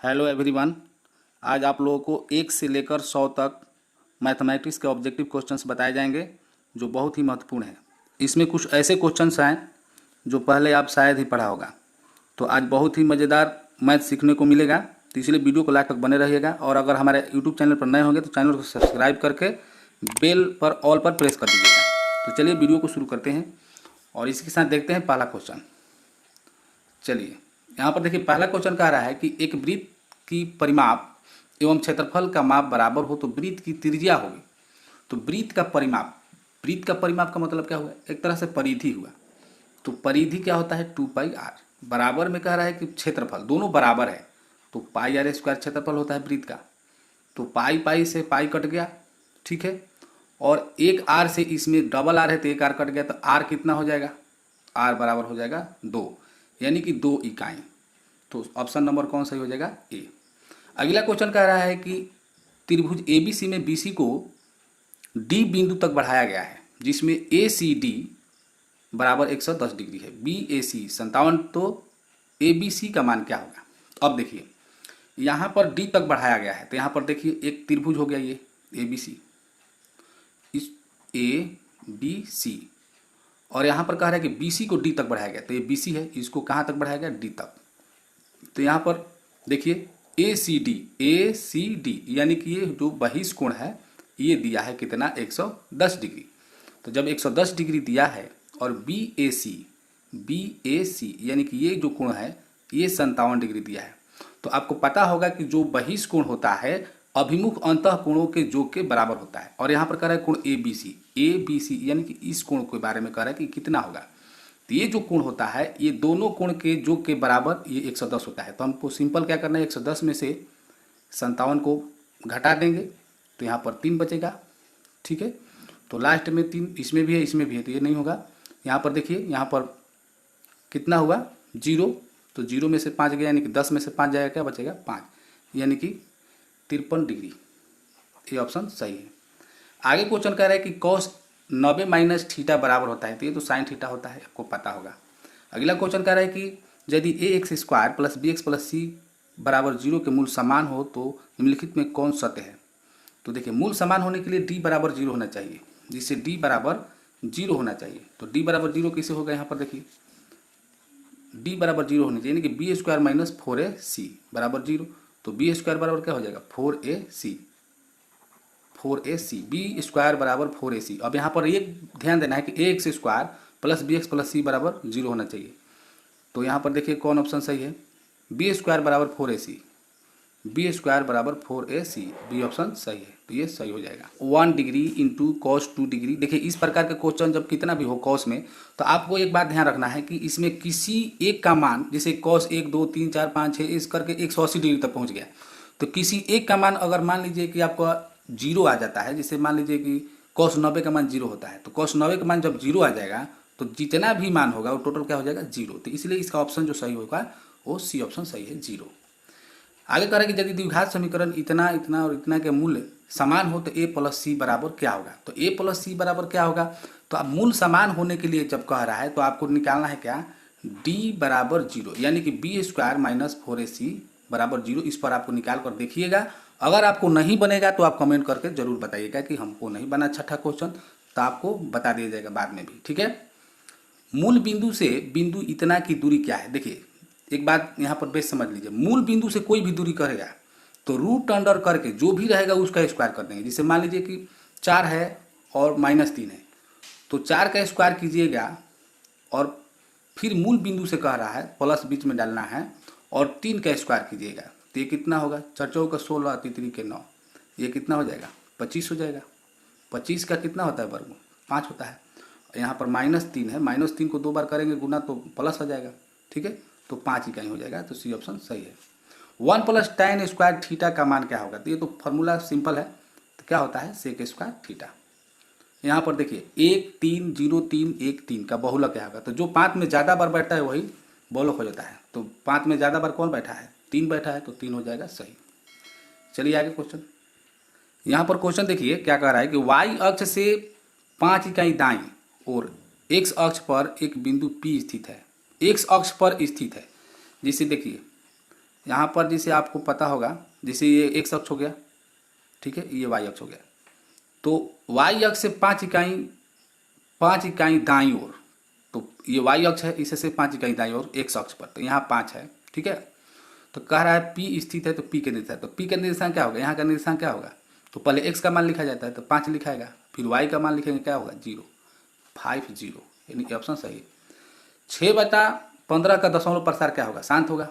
Hello everyone. आज आप लोगों को 1 से लेकर 100 तक मैथमेटिक्स के ऑब्जेक्टिव क्वेश्चंस बताए जाएंगे जो बहुत ही महत्वपूर्ण हैं। इसमें कुछ ऐसे क्वेश्चंस हैं जो पहले आप शायद ही पढ़ा होगा। तो आज बहुत ही मज़ेदार मैथ सीखने को मिलेगा, तो इसलिए वीडियो को लास्ट तक बने रहिएगा। और अगर हमारे यूट्यूब चैनल पर नए होंगे तो चैनल को सब्सक्राइब करके बेल पर ऑल पर प्रेस कर दीजिएगा। तो चलिए वीडियो को शुरू करते हैं और इसके साथ देखते हैं पहला क्वेश्चन। चलिए यहाँ पर देखिए, पहला क्वेश्चन कह रहा है कि एक वृत्त की परिमाप एवं क्षेत्रफल का माप बराबर हो तो वृत्त की त्रिज्या होगी। तो वृत्त का परिमाप का मतलब क्या हुआ? एक तरह से परिधि हुआ। तो परिधि क्या होता है? 2πr। बराबर में कह रहा है कि क्षेत्रफल दोनों बराबर है, तो πr² क्षेत्रफल होता है वृत्त का। तो पाई पाई से पाई कट गया, ठीक है। और एक आर से इसमें डबल आर है तो एक आर कट गया, तो आर कितना हो जाएगा? आर बराबर हो जाएगा 2, यानी कि 2 इकाई। तो ऑप्शन नंबर कौन सही हो जाएगा? ए। अगला क्वेश्चन कह रहा है कि त्रिभुज एबीसी में बीसी को डी बिंदु तक बढ़ाया गया है, जिसमें ए सी डी बराबर 110 डिग्री है, बी ए सी 57, तो ए बी सी का मान क्या होगा? अब देखिए, यहाँ पर डी तक बढ़ाया गया है, तो यहाँ पर देखिए एक त्रिभुज हो गया ये ए बी सी, इस ए बी सी, और यहाँ पर कह रहा है कि बी सी को डी तक बढ़ाया गया, तो ये बी सी है, इसको कहाँ तक बढ़ाया गया? डी तक। तो यहाँ पर देखिए ए सी डी यानी कि ये जो बहिष कोण है ये दिया है कितना? 110 डिग्री। तो जब 110 डिग्री दिया है और बी ए सी यानी कि ये जो कोण है ये 57 डिग्री दिया है, तो आपको पता होगा कि जो बहिष कोण होता है अभिमुख अंतः कोणों के योग के बराबर होता है। और यहाँ पर कह रहा है कोण ए बी सी यानी कि इस कोण के बारे में कह रहा है कि कितना होगा। तो ये जो कोण होता है ये दोनों कोण के योग के बराबर ये 110 होता है। तो हमको सिंपल क्या करना है? 110 में से 57 को घटा देंगे, तो यहाँ पर 3 बचेगा, ठीक है। तो लास्ट में 3 इसमें भी है इसमें भी है, तो ये नहीं होगा। यहाँ पर देखिए, यहाँ पर कितना हुआ? 0, तो 0 में से 5 गया, यानी कि 10 में से 5 जाएगा, क्या बचेगा? 5, यानी कि 53 डिग्री। ये ऑप्शन सही है। आगे क्वेश्चन कह रहा है कि कॉस 90 माइनस थीटा बराबर होता है, तो ये तो साइन थीटा होता है, आपको पता होगा। अगला क्वेश्चन कह रहा है कि यदि a x square plus b x plus c बराबर 0 के मूल समान हो तो निम्नलिखित में कौन सत्य है? तो देखिए, मूल समान होने के लिए डी बराबर 0 होना चाहिए, जिससे डी बराबर 0 होना चाहिए। तो डी बराबर 0 कैसे होगा? यहाँ पर देखिए, डी बराबर 0 होनी चाहिए, यानी कि बी स्क्वायर माइनस 4ac बराबर 0। तो बी स्क्वायर बराबर क्या हो जाएगा? 4ac, बी स्क्वायर बराबर 4ac। अब यहाँ पर एक ध्यान देना है कि a x square plus b x plus c बराबर 0 होना चाहिए। तो यहाँ पर देखिए कौन ऑप्शन सही है? बी स्क्वायर बराबर 4ac, बी स्क्वायर बराबर 4ac, बी ऑप्शन सही है, तो ये सही हो जाएगा। 1 डिग्री इंटू कॉस 2 डिग्री। देखिए, इस प्रकार के क्वेश्चन जब कितना भी हो कॉस में, तो आपको एक बात ध्यान रखना है कि इसमें किसी एक का मान, जैसे कॉस 1 2 3 4 5 6 इस करके 180 डिग्री तक पहुँच गया, तो किसी एक का मान अगर मान लीजिए कि आपका 0 आ जाता है, जैसे मान लीजिए कि कॉस 90 का मान 0 होता है, तो कॉस 90 का मान जब 0 आ जाएगा तो जितना भी मान होगा वो टोटल क्या हो जाएगा? 0। तो इसलिए इसका ऑप्शन जो सही होगा वो सी ऑप्शन सही है, 0। आगे कह रहा है कि यदि द्विघात समीकरण इतना इतना और इतना के मूल्य समान हो तो ए प्लस सी बराबर क्या होगा? तो ए प्लस सी बराबर क्या होगा? तो अब मूल समान होने के लिए जब कह रहा है तो आपको निकालना है क्या? डी बराबर 0, यानी कि बी स्क्वायर माइनस 4ac बराबर 0। इस पर आपको निकाल कर देखिएगा। अगर आपको नहीं बनेगा तो आप कमेंट करके जरूर बताइएगा कि हमको नहीं बना छठा क्वेश्चन, तो आपको बता दिया जाएगा बाद में भी, ठीक है। मूल बिंदु से बिंदु इतना की दूरी क्या है? देखिए, एक बात यहाँ पर बेस समझ लीजिए, मूल बिंदु से कोई भी दूरी करेगा तो रूट अंडर करके जो भी रहेगा उसका स्क्वायर कर देंगे। जैसे मान लीजिए कि 4 है और -3 है, तो 4 का स्क्वायर कीजिएगा और फिर मूल बिंदु से कह रहा है प्लस बीच में डालना है और 3 का स्क्वायर कीजिएगा, तो ये कितना होगा? 4 चौका 16, 3 के 9, ये कितना हो जाएगा? 25 हो जाएगा। 25 का कितना होता है वर्गमूल? 5 होता है। यहाँ पर -3 है, -3 को 2 बार करेंगे गुना तो प्लस हो जाएगा, ठीक है। तो 5 इकाई हो जाएगा, तो सी ऑप्शन सही है। 1 प्लस tan स्क्वायर थीटा का मान क्या होगा? तो ये तो फॉर्मूला सिंपल है, तो क्या होता है? Sec square theta. यहाँ पर देखिए 1 3 0 3 1 3 का बहुलक क्या होगा? तो जो 5 में ज़्यादा बार बैठता है वही बहुलक हो जाता है। तो 5 में ज़्यादा बार कौन बैठा है? 3 बैठा है, तो 3 हो जाएगा सही। चलिए आगे क्वेश्चन। यहाँ पर क्वेश्चन देखिए क्या कह रहा है कि वाई अक्ष से 5 इकाई दाएं और एक्स अक्ष पर एक बिंदु P स्थित है, एक्स अक्ष पर स्थित है। जैसे देखिए यहाँ पर जैसे आपको पता होगा, जैसे ये एक्स अक्ष हो गया, ठीक है, ये वाई अक्ष हो गया, तो वाई अक्ष से 5 इकाई दाईं ओर, तो ये वाई अक्ष है, इसे से 5 इकाई दाईं ओर एक्स अक्ष पर, तो यहाँ 5 है, ठीक है। तो कह रहा है P स्थित है, तो P के निर्देशांक, तो P का निर्देशांक क्या होगा, यहाँ का निर्देशांक क्या होगा, तो पहले x का मान लिखा जाता है तो 5 लिखाएगा, फिर y का मान लिखेंगे क्या होगा 0, 5 0, यानी कि ऑप्शन सही है। 6/15 का दशमलव प्रसार क्या होगा, शांत होगा।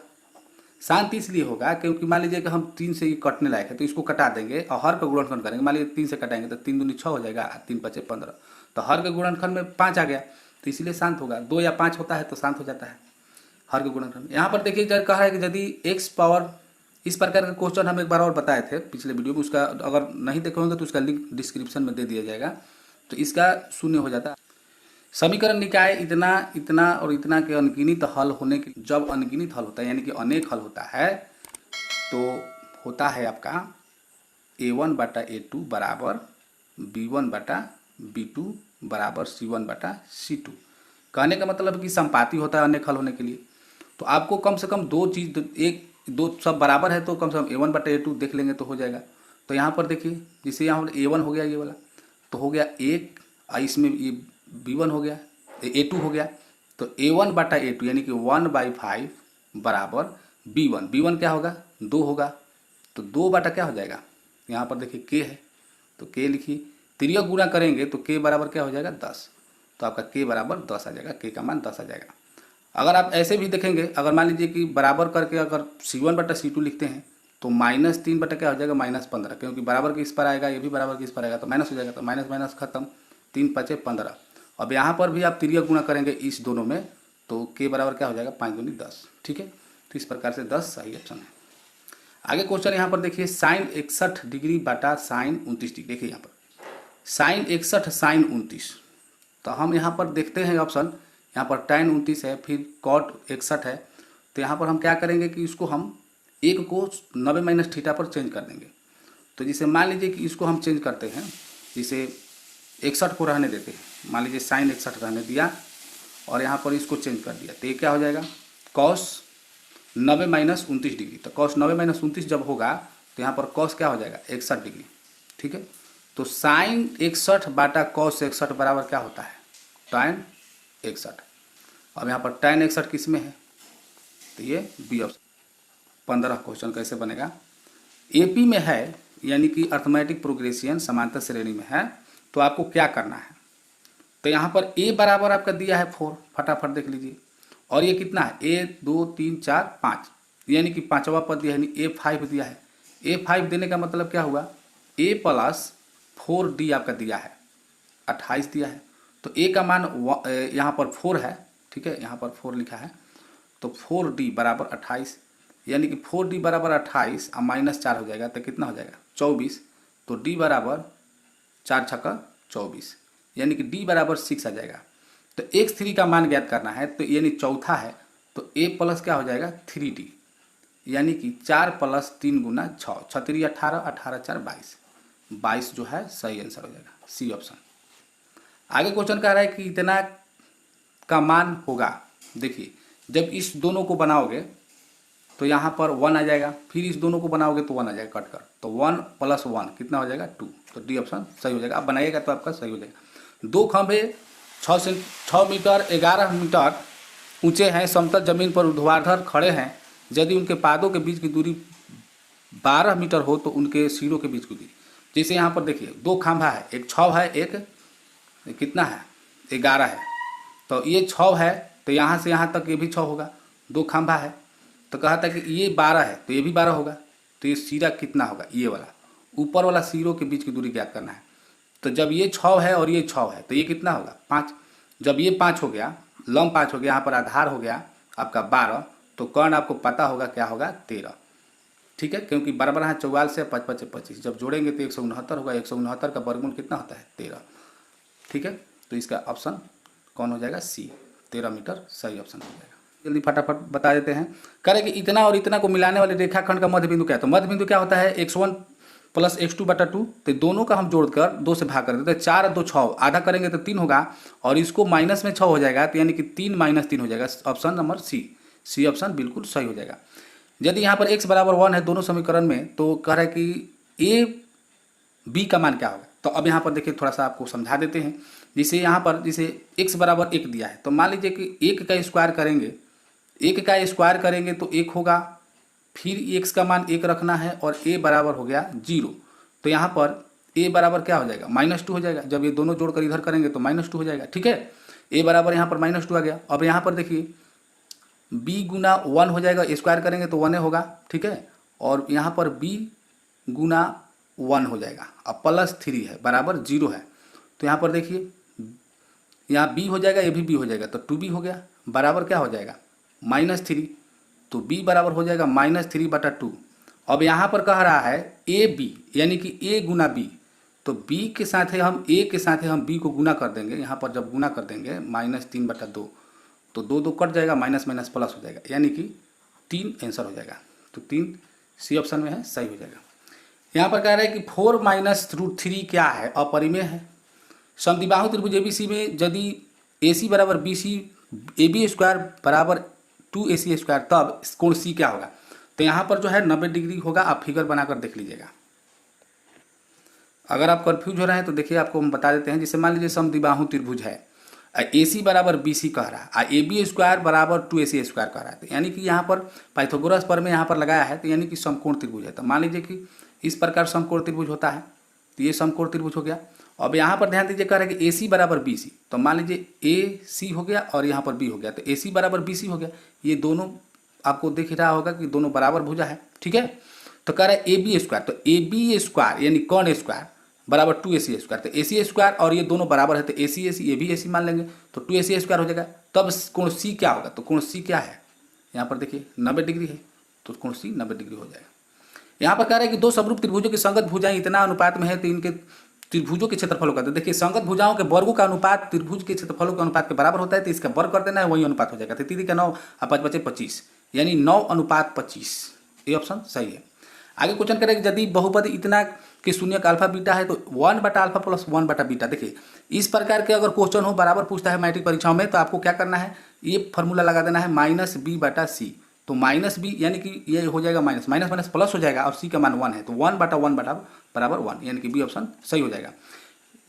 शांत इसलिए होगा क्योंकि मान लीजिए कि हम 3 से ये कटने लायक है, तो इसको कटा देंगे और हर का गुणनखंड करेंगे, मान लीजिए 3 से कटाएंगे तो 3 दूनी 6 हो जाएगा, 3 5 15, तो हर के गुणनखंड में 5 आ गया, तो इसलिए शांत होगा। 2 या 5 होता है तो शांत हो जाता है हर के गुणनखंड। यहाँ पर देखिए जब कहा है कि यदि एक्स पावर, इस प्रकार का क्वेश्चन हम एक बार और बताए थे पिछले वीडियो में, उसका अगर नहीं देखे होंगे तो उसका लिंक डिस्क्रिप्शन में दे दिया जाएगा, तो इसका शून्य हो जाता है। समीकरण निकाय इतना इतना और इतना के अनगिनत हल होने के, जब अनगिनत हल होता है यानी कि अनेक हल होता है, तो होता है आपका a1/a2 बराबर b1/b2 बराबर c1/c2। कहने का मतलब कि संपाती होता है अनेक हल होने के लिए। तो आपको कम से कम दो चीज़, एक दो सब बराबर है तो कम से कम a1/a2 देख लेंगे तो हो जाएगा। तो यहाँ पर देखिए जैसे यहाँ a1 हो गया ये वाला, तो हो गया 1, इसमें ये b1 हो गया, a2 हो गया, तो a1/a2 यानी कि 1/5 बराबर b1। b1 क्या होगा 2 होगा, तो 2 बटा क्या हो जाएगा, यहाँ पर देखिए k है तो k लिखिए, तिर्यक गुणा करेंगे तो k बराबर क्या हो जाएगा 10, तो आपका k बराबर 10 आ जाएगा, k का मान 10 आ जाएगा। अगर आप ऐसे भी देखेंगे, अगर मान लीजिए कि बराबर करके अगर c1/c2 लिखते हैं तो -3 बटा क्या हो जाएगा -15, क्योंकि बराबर के इस पर आएगा, ये भी बराबर के इस पर आएगा तो माइनस हो जाएगा, तो माइनस माइनस खत्म, 3 5 15। अब यहाँ पर भी आप तिर्यक गुणा करेंगे इस दोनों में तो k बराबर क्या हो जाएगा 5 दूनी 10, ठीक है। तो इस प्रकार से 10 सही ऑप्शन है। आगे क्वेश्चन यहाँ पर देखिए sin 61 डिग्री बटा sin 29 डिग्री, देखिए यहाँ पर sin 61 sin 29, तो हम यहाँ पर देखते हैं ऑप्शन, यहाँ पर tan 29 है, फिर cot 61 है, तो यहाँ पर हम क्या करेंगे कि इसको हम एक को 90 - थीटा पर चेंज कर देंगे। तो जैसे मान लीजिए कि इसको हम चेंज करते हैं, जैसे 61 को रहने देते हैं, मान लीजिए sin 61 रहने दिया और यहाँ पर इसको चेंज कर दिया, तो ये क्या हो जाएगा cos 90 - 29 डिग्री। तो cos 90 - 29 जब होगा तो यहाँ पर cos क्या हो जाएगा 61 डिग्री, ठीक है। तो sin 61 बटा cos 61 बराबर क्या होता है tan 61। अब यहाँ पर tan 61 किस में है, तो ये बी ऑप्शन। 15 क्वेश्चन कैसे बनेगा, एपी में है यानी कि अर्थमेटिक प्रोग्रेशन समांतर श्रेणी में है, तो आपको क्या करना है, तो यहाँ पर a बराबर आपका दिया है 4, फटाफट देख लीजिए, और ये कितना है 1 2 3 4 5, यानी कि पाँचवा पद दिया है, यानी a5 दिया है। a5 देने का मतलब क्या हुआ, a + 4d आपका दिया है 28 दिया है, तो a का मान यहाँ पर 4 है, ठीक है, यहाँ पर 4 लिखा है, तो 4d बराबर 28, यानी कि 4d बराबर 28 और -4 हो जाएगा तो कितना हो जाएगा 24, तो d बराबर 4 छक्का 24, यानी कि d बराबर 6 आ जाएगा। तो x3 का मान ज्ञात करना है, तो यानी चौथा है, तो a प्लस क्या हो जाएगा 3d, यानी कि 4 + 3 × 6, 6 3 18, 18 4 22, 22 जो है सही आंसर हो जाएगा, सी ऑप्शन। आगे क्वेश्चन कह रहा है कि इतना का मान होगा, देखिए जब इस दोनों को बनाओगे तो यहाँ पर 1 आ जाएगा, फिर इस दोनों को बनाओगे तो 1 आ जाएगा कट कर, तो 1 + 1 कितना हो जाएगा 2, तो डी ऑप्शन सही हो जाएगा। आप बनाइएगा तो आपका सही हो जाएगा। 2 खंभे 6 मीटर 11 मीटर ऊंचे हैं, समतल जमीन पर ऊर्ध्वाधर खड़े हैं, यदि उनके पादों के बीच की दूरी 12 मीटर हो तो उनके सिरों के बीच की दूरी, जैसे यहाँ पर देखिए 2 खंभा है, एक 6 है, एक कितना है 11 है, तो ये 6 है तो यहाँ से यहाँ तक ये भी 6 होगा, 2 खंभा है, तो कहा था कि ये 12 है तो ये भी 12 होगा, तो ये सिरा कितना होगा, ये वाला ऊपर वाला सिरों के बीच की दूरी ज्ञात करना है। तो जब ये 6 है और ये 6 है तो ये कितना होगा 5, जब ये 5 हो गया, लंब 5 हो गया, यहाँ पर आधार हो गया आपका 12, तो कर्ण आपको पता होगा क्या होगा 13, ठीक है, क्योंकि बराबर यहाँ 44 से 5 5 25, जब जोड़ेंगे तो 169 होगा, 169 का वर्गमूल कितना होता है 13, ठीक है। तो इसका ऑप्शन कौन हो जाएगा सी, 13 मीटर सही ऑप्शन हो जाएगा। जल्दी फटाफट बता देते हैं, करें कि इतना और इतना को मिलाने वाले रेखाखंड का मध्य बिंदु क्या है, तो मध्य बिंदु क्या होता है x1 + x2/2, तो दोनों का हम जोड़कर 2 से भाग कर देते हैं, 4 2 6, आधा करेंगे तो 3 होगा, और इसको माइनस में 6 हो जाएगा, तो यानी कि 3 - 3 हो जाएगा, option number C, C option बिल्कुल सही हो जाएगा। यदि यहाँ पर x बराबर 1 है दोनों समीकरण में, तो कह रहा है कि ए बी का मान क्या होगा। तो अब यहाँ पर देखिए थोड़ा सा आपको समझा देते हैं। जिसे यहाँ पर जिसे x बराबर 1 दिया है, तो मान लीजिए कि 1 का स्क्वायर करेंगे, 1 का स्क्वायर करेंगे तो 1 होगा, फिर x का मान 1 रखना है और a बराबर हो गया 0। तो यहाँ पर a बराबर क्या हो जाएगा, -2 हो जाएगा। जब ये दोनों जोड़कर इधर करेंगे तो -2 हो जाएगा, ठीक है। a बराबर यहाँ पर -2 आ गया। अब यहाँ पर देखिए b गुना 1 हो जाएगा, स्क्वायर करेंगे तो 1 होगा, ठीक है। और यहाँ पर b गुना 1 हो जाएगा, अब +3 है बराबर 0 है। तो यहाँ पर देखिए यहाँ b हो जाएगा, ये भी b हो जाएगा, तो 2b हो गया बराबर क्या हो जाएगा -3। तो b बराबर हो जाएगा -3/2। अब यहाँ पर कह रहा है ए बी यानी कि a गुना b, तो b के साथ है हम a के साथ है हम b को गुना कर देंगे। यहाँ पर जब गुना कर देंगे -3/2, तो 2 2 कट जाएगा, माइनस माइनस प्लस हो जाएगा, यानी कि 3 आंसर हो जाएगा। तो 3 सी ऑप्शन में है, सही हो जाएगा। यहाँ पर कह रहा है कि 4 - √3 क्या है, अपरिमेय है। समद्विबाहु त्रिभुज एबीसी में यदि AC बराबर BC, AB स्क्वायर बराबर 2AC स्क्वायर, तब कोण C क्या होगा। तो यहाँ पर जो है 90 डिग्री होगा। आप फिगर बनाकर देख लीजिएगा। अगर आप कन्फ्यूज हो रहे हैं तो देखिए आपको हम बता देते हैं। जैसे मान लीजिए समद्विबाहु त्रिभुज है, AC बराबर BC कह रहा है, AB स्क्वायर बराबर 2AC स्क्वायर कह रहा है। तो यानी कि यहाँ पर पाइथागोरस पर में यहाँ पर लगाया है, तो यानी कि समकोण त्रिभुज है। तो मान लीजिए कि इस प्रकार समकोण त्रिभुज होता है, तो ये समकोण त्रिभुज हो गया। अब यहाँ पर ध्यान दीजिए, कह रहा है कि AC बराबर BC, तो मान लीजिए AC हो गया और यहाँ पर B हो गया, तो AC बराबर BC हो गया। ये दोनों आपको दिख रहा होगा कि दोनों बराबर भुजा है, ठीक है। तो कह रहा है AB स्क्वायर, तो AB स्क्वायर यानी कौन स्क्वायर बराबर 2AC स्क्वायर, तो AC स्क्वायर और ये दोनों बराबर है, तो AC AC ये भी AC मान लेंगे, तो 2AC स्क्वायर हो जाएगा। तब कोण C क्या होगा, तो कोण C क्या है, यहाँ पर देखिए 90 डिग्री है, तो कोण C 90 डिग्री हो जाएगा। यहाँ पर कह रहा है कि दो समरूप त्रिभुजों की संगत भुजाएं इतना अनुपात में है तो इनके त्रिभुजों के क्षेत्रफलों का, तो देखिए संगत भुजाओं के वर्गों का अनुपात त्रिभुज के क्षेत्रफलों के अनुपात के बराबर होता है, तो इसका वर्ग कर देना है, वही अनुपात हो जाएगा। तो 3 का 9 और 5 बचे 25, यानी 9:25। ये ऑप्शन सही है। आगे क्वेश्चन करें कि यदि बहुपद इतना कि शून्य का अल्फा बीटा है, तो 1/α + 1/β। देखिए इस प्रकार के अगर क्वेश्चन हो, बराबर पूछता है मैट्रिक परीक्षाओं में, तो आपको क्या करना है, ये फॉर्मूला लगा देना है -b/c। तो -b यानी कि ये हो जाएगा माइनस माइनस माइनस प्लस हो जाएगा, और c का मान 1 है, तो 1/1 बराबर 1, यानी कि बी ऑप्शन सही हो जाएगा।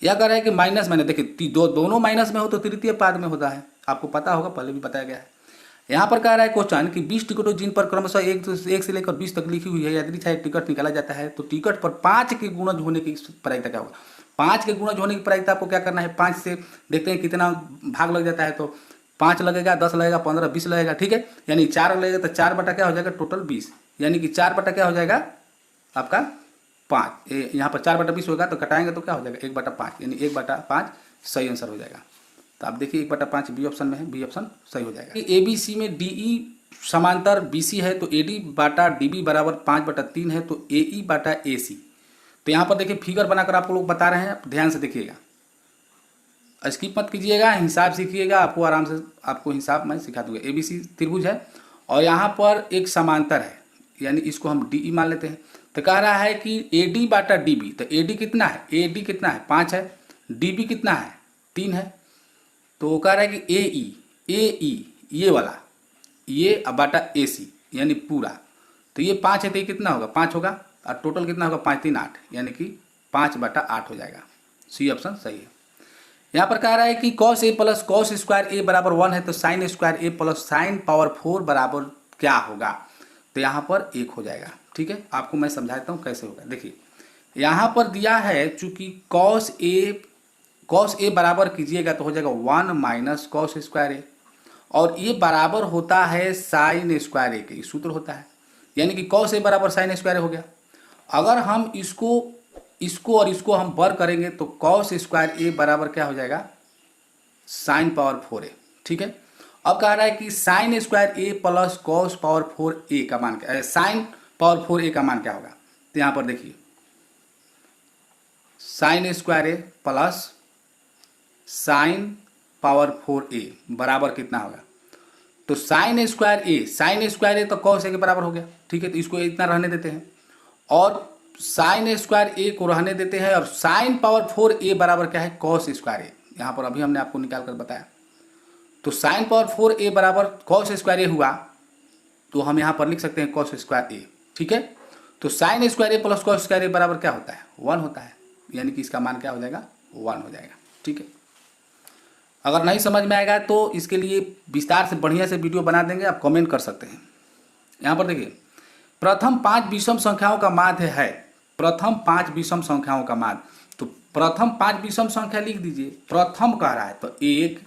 यह कह रहा है कि माइनस मैंने देखिए दोनों माइनस में हो तो तृतीय पाद में होता है, आपको पता होगा, पहले भी बताया गया है। यहाँ पर कह रहा है क्वेश्चन कि 20 टिकटों जिन पर क्रमशः 1 से लेकर 20 तक लिखी हुई है, यदि चाहे टिकट निकाला जाता है, तो टिकट पर 5 के गुणज होने की प्रायिकता क्या होगा। 5 के गुणज होने की प्रायिकता आपको क्या करना है, 5 से देखते हैं कितना भाग लग जाता है, तो 5 लगेगा, 10 लगेगा, 15, 20 लगेगा, ठीक है। यानी 4 लगेगा, तो 4 बटा क्या हो जाएगा टोटल 20, यानी कि 4 बटा क्या हो जाएगा आपका 5। यहाँ पर 4/20 होगा, तो कटाएंगे तो क्या हो जाएगा 1/5, यानी 1/5 सही आंसर हो जाएगा। तो आप देखिए 1/5 बी ऑप्शन में है, बी ऑप्शन सही हो जाएगा। ABC में DE समांतर BC है, तो AD/DB बराबर 5/3 है, तो AE/AC। तो यहाँ पर देखिए फिगर बनाकर आपको लोग बता रहे हैं, ध्यान से देखिएगा, स्किप मत कीजिएगा, हिसाब सीखिएगा, आपको आराम से आपको हिसाब मैं सिखा दूंगा। ABC त्रिभुज है और यहाँ पर एक समांतर है, यानी इसको हम DE मान लेते हैं। तो कह रहा है कि AD/DB, तो AD कितना है, AD कितना है 5 है, DB कितना है 3 है। तो कह रहा है कि AE ये वाला, ये बटा AC यानी पूरा, तो ये 5 है, तो ये कितना होगा 5 होगा, और टोटल कितना होगा 5 3 8, यानी कि 5/8 हो जाएगा। सी ऑप्शन सही है। यहाँ पर कह रहा है कि cos A + cos square A बराबर 1 है, तो sin square A + sin power 4 बराबर क्या होगा। तो यहाँ पर 1 हो जाएगा, ठीक है। आपको मैं समझाता हूँ कैसे होगा। देखिए यहाँ पर दिया है, चूंकि cos A बराबर कीजिएगा तो हो जाएगा 1 - cos स्क्वायर A, और ये बराबर होता है sin स्क्वायर A के, सूत्र होता है, यानी कि cos A बराबर sin स्क्वायर A हो गया। अगर हम इसको और इसको हम वर्ग करेंगे तो cos स्क्वायर A बराबर क्या हो जाएगा sin पावर 4A, ठीक है। अब कह रहा है कि sin square A + cos power 4A का मान क्या है, sin पावर 4A का मान क्या होगा। तो यहाँ पर देखिए sin square A + sin power 4A बराबर कितना होगा। तो sin स्क्वायर A तो cos A के बराबर हो गया, ठीक है। तो इसको इतना रहने देते हैं और sin स्क्वायर A को रहने देते हैं, और sin पावर 4A बराबर क्या है cos स्क्वायर A। यहाँ पर अभी हमने आपको निकाल कर बताया। तो sin पावर 4A बराबर cos स्क्वायर A हुआ, तो हम यहाँ पर लिख सकते हैं कॉस स्क्वायर ए। ठीक है, तो साइन स्क्वायर ए प्लस कॉस स्क्वायर ए बराबर क्या होता है? 1 होता है, यानी कि इसका मान क्या हो जाएगा? 1 हो जाएगा। ठीक है, अगर नहीं समझ में आएगा तो इसके लिए विस्तार से बढ़िया से वीडियो बना देंगे, आप कमेंट कर सकते हैं। यहाँ पर देखिए, प्रथम 5 विषम संख्याओं का माध्य है। प्रथम 5 विषम संख्याओं का माध्य, तो प्रथम 5 विषम संख्या लिख दीजिए। प्रथम कह रहा है तो 1